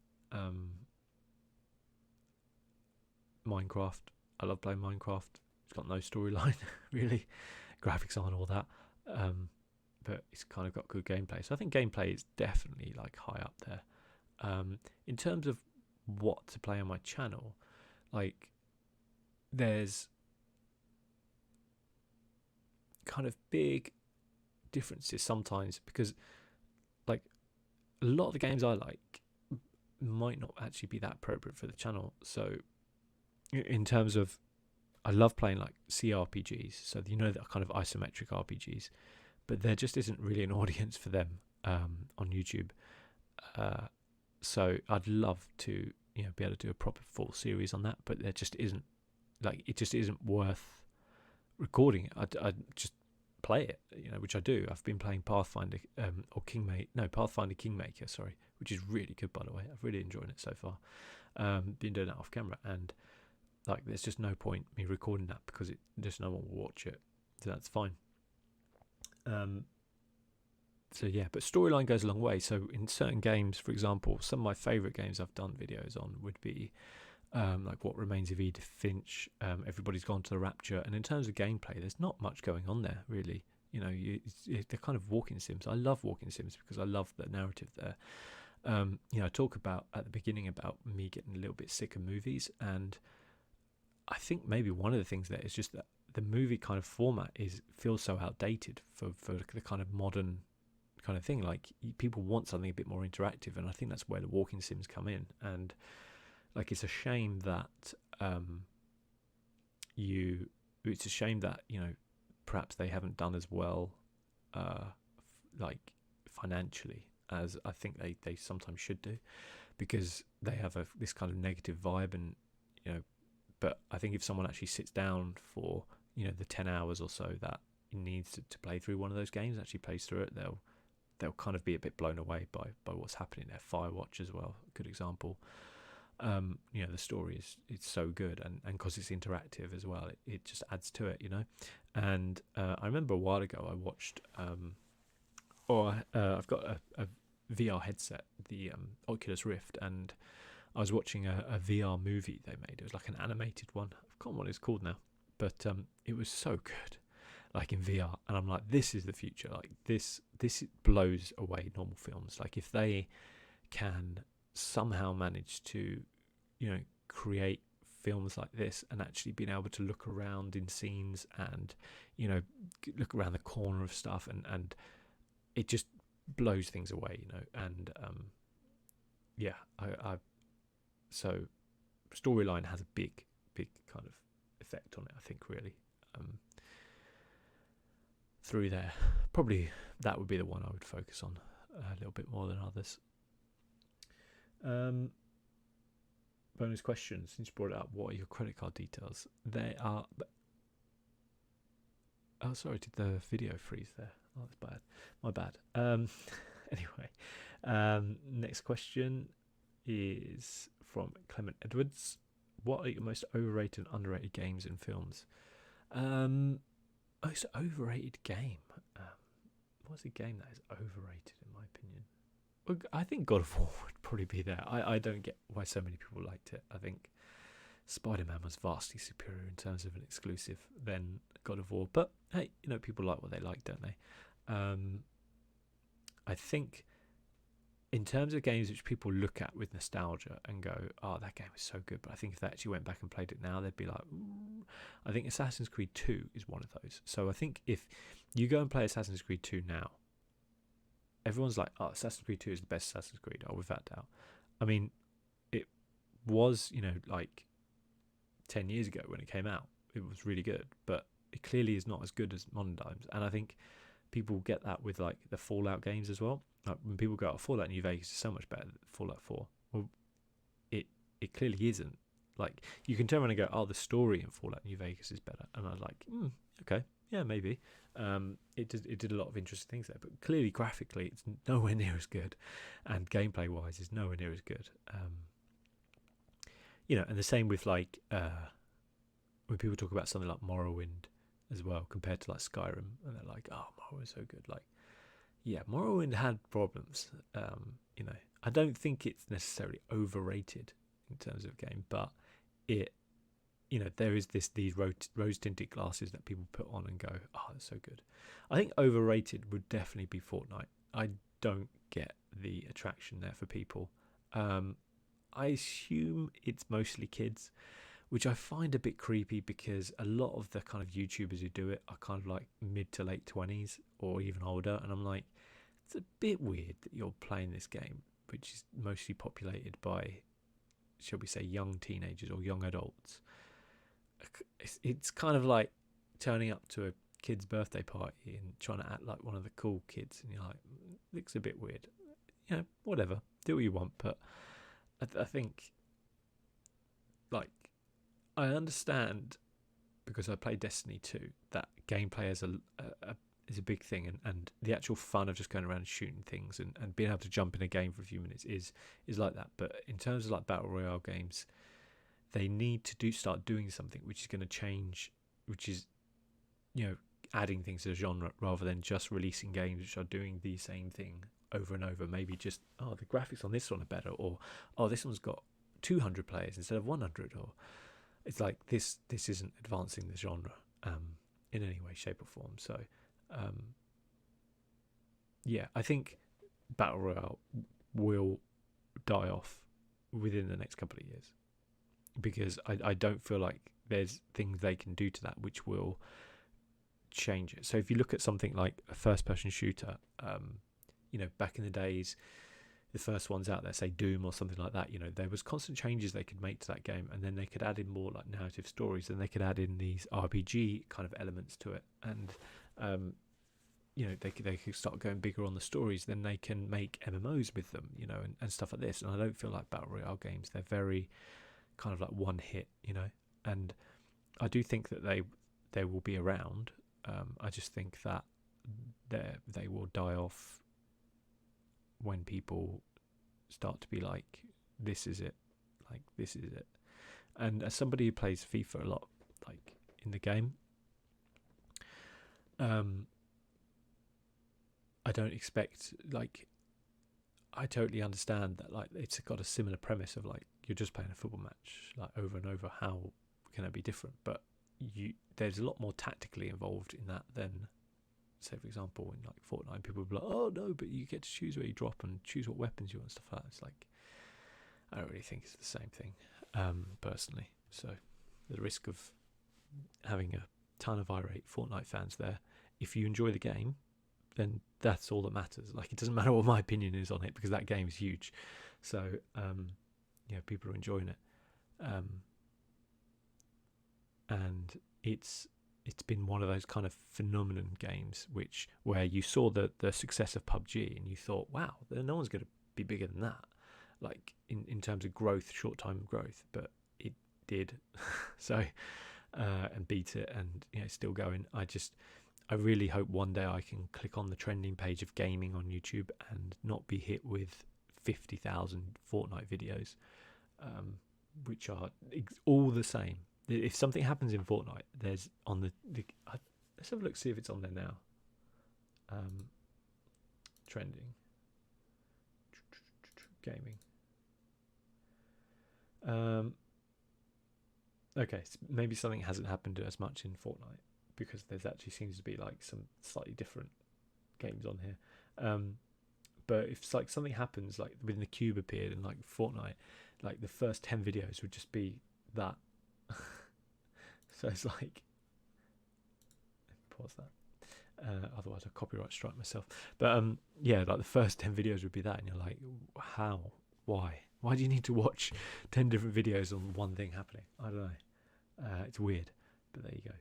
Minecraft, I love playing Minecraft. It's got no storyline really, graphics aren't all that, but it's kind of got good gameplay. So I think gameplay is definitely, like, high up there. In terms of what to play on my channel, like there's kind of big differences sometimes, because like a lot of the games I like might not actually be that appropriate for the channel. So in terms of, I love playing like CRPGs, so that kind of isometric RPGs, but there just isn't really an audience for them on YouTube. So I'd love to be able to do a proper full series on that, but there just isn't, like, it just isn't worth recording it. I just play it, which I do. I've been playing Pathfinder Pathfinder Kingmaker, sorry, which is really good, by the way. I've really enjoyed it so far. Been doing it off camera, and like there's just no point me recording that because just no one will watch it, so that's fine. So yeah, but storyline goes a long way. So in certain games, for example, some of my favourite games I've done videos on would be like What Remains of Edith Finch, Everybody's Gone to the Rapture, and in terms of gameplay, there's not much going on there really. They're kind of walking sims. I love walking sims because I love the narrative there. I talk about at the beginning about me getting a little bit sick of movies, and I think maybe one of the things there is just that the movie kind of format feels so outdated for the kind of modern kind of thing. Like people want something a bit more interactive, and I think that's where the walking sims come in. And like it's a shame that perhaps they haven't done as well like financially as I think they sometimes should do, because they have this kind of negative vibe. And but I think if someone actually sits down for the 10 hours or so that it needs to play through one of those games, actually plays through it, they'll kind of be a bit blown away by what's happening there. Firewatch as well, good example. The story is so good, and because it's interactive as well, it just adds to it, And I remember a while ago I watched I've got a VR headset, the Oculus Rift, and I was watching a VR movie they made. It was like an animated one. I've forgotten what it's called now, but it was so good, like in VR. And I'm like, this is the future. Like this blows away normal films. Like if they can somehow manage to, create films like this, and actually being able to look around in scenes and, look around the corner of stuff, and it just blows things away, And so storyline has a big kind of effect on it, I think, really. Through there, probably that would be the one I would focus on a little bit more than others. Bonus question, since you brought it up, what are your credit card details? They are... Oh, sorry, did the video freeze there? Oh, that's bad. My bad. Anyway, next question is from Clement Edwards. What are your most overrated and underrated games and films? Most overrated game? What's a game that is overrated in my opinion? Well, I think God of War would probably be there. I don't get why so many people liked it. I think Spider-Man was vastly superior in terms of an exclusive than God of War. But hey, people like what they like, don't they? I think in terms of games which people look at with nostalgia and go, oh, that game was so good, but I think if they actually went back and played it now, they'd be like, ooh. I think Assassin's Creed 2 is one of those. So I think if you go and play Assassin's Creed 2 now, everyone's like, oh, Assassin's Creed 2 is the best Assassin's Creed, without doubt. I mean, it was, like 10 years ago when it came out, it was really good, but it clearly is not as good as modern times. And I think people get that with like the Fallout games as well. Like when people go, oh, Fallout New Vegas is so much better than Fallout 4. Well, it clearly isn't. Like you can turn around and go, oh, the story in Fallout New Vegas is better, and I was like, okay, yeah, maybe. It did a lot of interesting things there, but clearly graphically it's nowhere near as good, and gameplay wise is nowhere near as good. And the same with like when people talk about something like Morrowind as well compared to like Skyrim, and they're like, oh, Morrowind's so good. Like, yeah, Morrowind had problems. I don't think it's necessarily overrated in terms of game, but it, there is these rose tinted glasses that people put on and go, oh, that's so good. I think overrated would definitely be Fortnite. I don't get the attraction there for people. I assume it's mostly kids, which I find a bit creepy because a lot of the kind of YouTubers who do it are kind of like mid to late 20s or even older, and I'm like, it's a bit weird that you're playing this game, which is mostly populated by, shall we say, young teenagers or young adults. It's kind of like turning up to a kid's birthday party and trying to act like one of the cool kids, and you're like, looks a bit weird. You know, whatever, do what you want. But I think, like, I understand, because I play Destiny 2, that gameplay is a big thing, and the actual fun of just going around and shooting things and being able to jump in a game for a few minutes is like that. But in terms of like battle royale games, they need to start doing something which is going to change, which is, you know, adding things to the genre rather than just releasing games which are doing the same thing over and over. Maybe just, oh, the graphics on this one are better, or oh, this one's got 200 players instead of 100, or it's like this isn't advancing the genre in any way, shape or form. So yeah, I think battle royale will die off within the next couple of years, because I don't feel like there's things they can do to that which will change it. So if you look at something like a first person shooter, you know, back in the days, the first ones out there, say Doom or something like that, you know, there was constant changes they could make to that game, and then they could add in more like narrative stories, and they could add in these RPG kind of elements to it, and you know, they could start going bigger on the stories. Then they can make MMOs with them, you know, and stuff like this. And I don't feel like battle royale games, they're very kind of like one hit, you know, and I do think that they will be around. I just think that they will die off when people start to be like, this is it, like this is it. And as somebody who plays FIFA a lot, like in the game, I don't expect, like, I totally understand that, like, it's got a similar premise of like, you're just playing a football match like over and over. How can it be different? But there's a lot more tactically involved in that than, say, for example, in like Fortnite, people will be like, oh no, but you get to choose where you drop and choose what weapons you want and stuff like that. It's like, I don't really think it's the same thing, personally. So the risk of having a ton of irate Fortnite fans there, if you enjoy the game, then that's all that matters. Like, it doesn't matter what my opinion is on it, because that game is huge. So yeah, people are enjoying it, and it's been one of those kind of phenomenon games where you saw the success of PUBG and you thought, wow, no one's going to be bigger than that, like in terms of growth, short time growth. But it did. So and beat it, and you know, it's still going. I really hope one day I can click on the trending page of gaming on YouTube and not be hit with 50,000 Fortnite videos, which are all the same. If something happens in Fortnite, there's on let's have a look, see if it's on there now. Trending gaming. Okay, so maybe something hasn't happened as much in Fortnite, because there's actually seems to be like some slightly different games on here. But if it's like something happens, like when the cube appeared in like Fortnite, like the first 10 videos would just be that. So it's like, pause that. Otherwise I'll copyright strike myself. But yeah, like the first 10 videos would be that, and you're like, how? Why do you need to watch 10 different videos on one thing happening? I don't know. It's weird, but there you go.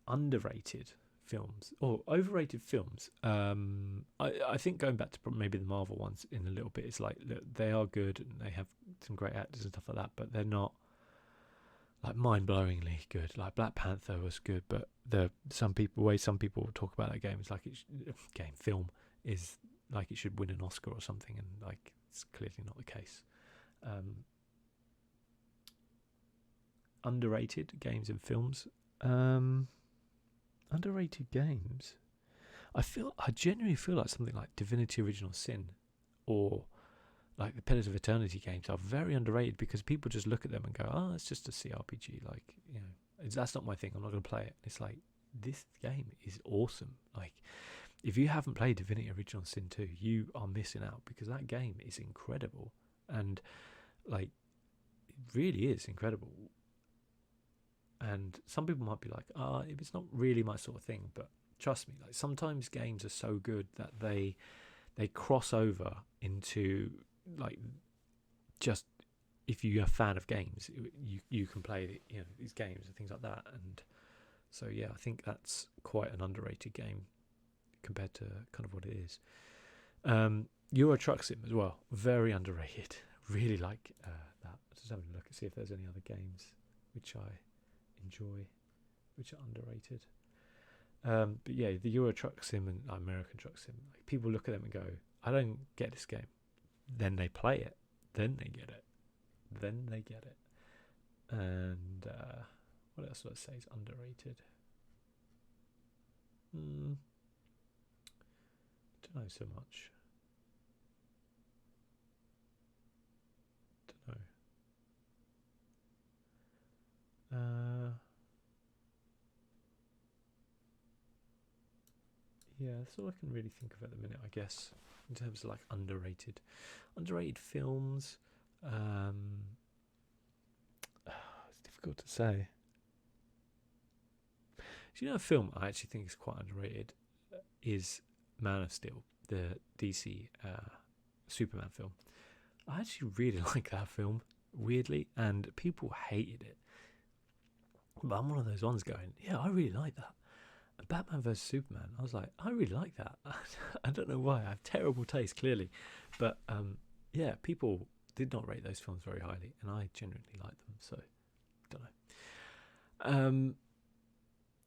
Underrated films or overrated films. I think going back to maybe the Marvel ones in a little bit, it's like, look, they are good and they have some great actors and stuff like that, but they're not like mind-blowingly good. Like Black Panther was good, but some people talk about that game, it's like film is like it should win an Oscar or something, and like it's clearly not the case. Underrated games and films. Underrated games. I genuinely feel like something like Divinity Original Sin or like the Pillars of Eternity games are very underrated, because people just look at them and go, oh, it's just a CRPG, like, you know, that's not my thing, I'm not going to play it. It's like, this game is awesome. Like, if you haven't played Divinity Original Sin 2, you are missing out, because that game is incredible. And like, it really is incredible. And some people might be like, it's not really my sort of thing, but trust me, like, sometimes games are so good that they cross over into, like, just, if you're a fan of games, you can play, you know, these games and things like that. And so yeah, I think that's quite an underrated game compared to kind of what it is. Euro Truck Sim as well, very underrated. Really like that. Just having a look and see if there's any other games which I enjoy, which are underrated. But yeah, the Euro Truck Sim and American Truck Sim, like, people look at them and go, I don't get this game. Then they play it, then they get it, then they get it. And what else would I say is underrated? Don't know so much. Don't know. Yeah, that's all I can really think of at the minute, I guess, in terms of like underrated films. It's difficult to say. Do you know a film I actually think is quite underrated is Man of Steel, the DC Superman film. I actually really like that film, weirdly, and people hated it. But I'm one of those ones going, yeah, I really like that. And Batman vs Superman, I was like, I really like that. I don't know why. I have terrible taste, clearly. But yeah, people did not rate those films very highly, and I genuinely like them. So, don't know.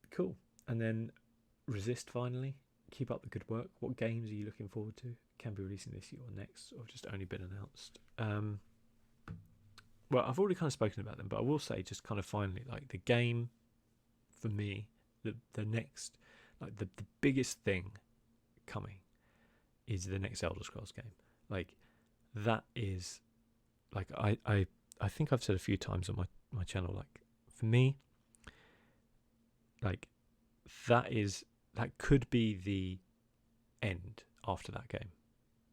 Cool. And then Resist, finally. Keep up the good work. What games are you looking forward to? Can be releasing this year or next, or just only been announced. Well, I've already kind of spoken about them, but I will say, just kind of finally, like, the game for me, the next, like, the biggest thing coming is the next Elder Scrolls game. Like, that is, like, I think I've said a few times on my channel, like, for me, like, that could be the end after that game.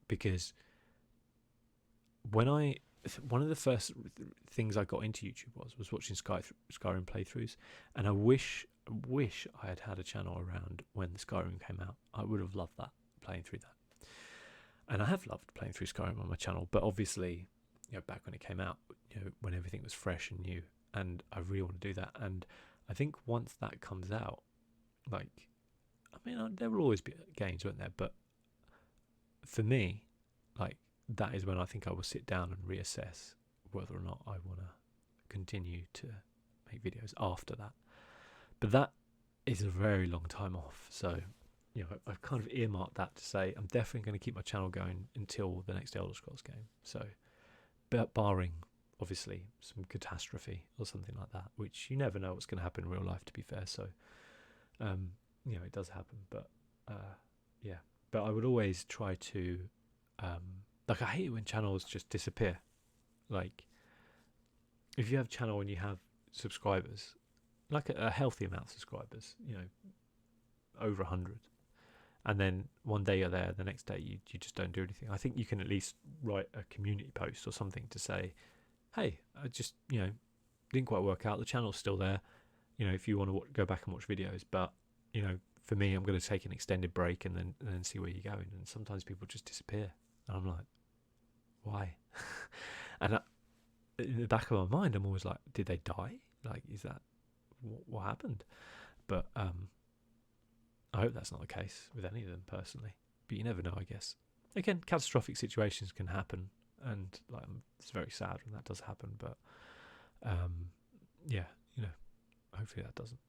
Because one of the first things I got into YouTube was watching Skyrim playthroughs, and I wish I had a channel around when Skyrim came out. I would have loved that, playing through that. And I have loved playing through Skyrim on my channel, but obviously, you know, back when it came out, you know, when everything was fresh and new, and I really want to do that. And I think once that comes out, like, I mean, there will always be games, won't there? But for me, like, that is when I think I will sit down and reassess whether or not I want to continue to make videos after that. But that is a very long time off. So, you know, I've kind of earmarked that to say I'm definitely going to keep my channel going until the next Elder Scrolls game. So, barring, obviously, some catastrophe or something like that, which you never know what's going to happen in real life, to be fair. So, you know, it does happen. But, yeah. But I would always try to, like, I hate it when channels just disappear. Like, if you have a channel and you have subscribers, like a healthy amount of subscribers, you know, over 100, and then one day you're there, the next day you just don't do anything. I think you can at least write a community post or something to say, hey, I just, you know, didn't quite work out. The channel's still there. You know, if you want to go back and watch videos, but, you know, for me, I'm going to take an extended break and then see where you're going. And sometimes people just disappear. And I'm like, why? And in the back of my mind, I'm always like, did they die? Like, is that what happened? But I hope that's not the case with any of them personally. But you never know, I guess. Again, catastrophic situations can happen, and like, it's very sad when that does happen. But yeah, you know, hopefully that doesn't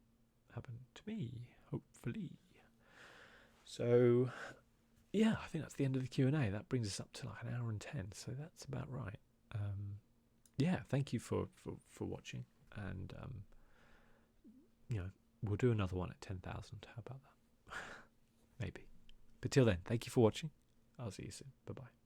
happen to me. Hopefully. So yeah, I think that's the end of the Q&A. That brings us up to like 1 hour and 10, so that's about right. Yeah, thank you for watching, and you know, we'll do another one at 10,000. How about that? Maybe. But till then, thank you for watching. I'll see you soon. Bye bye.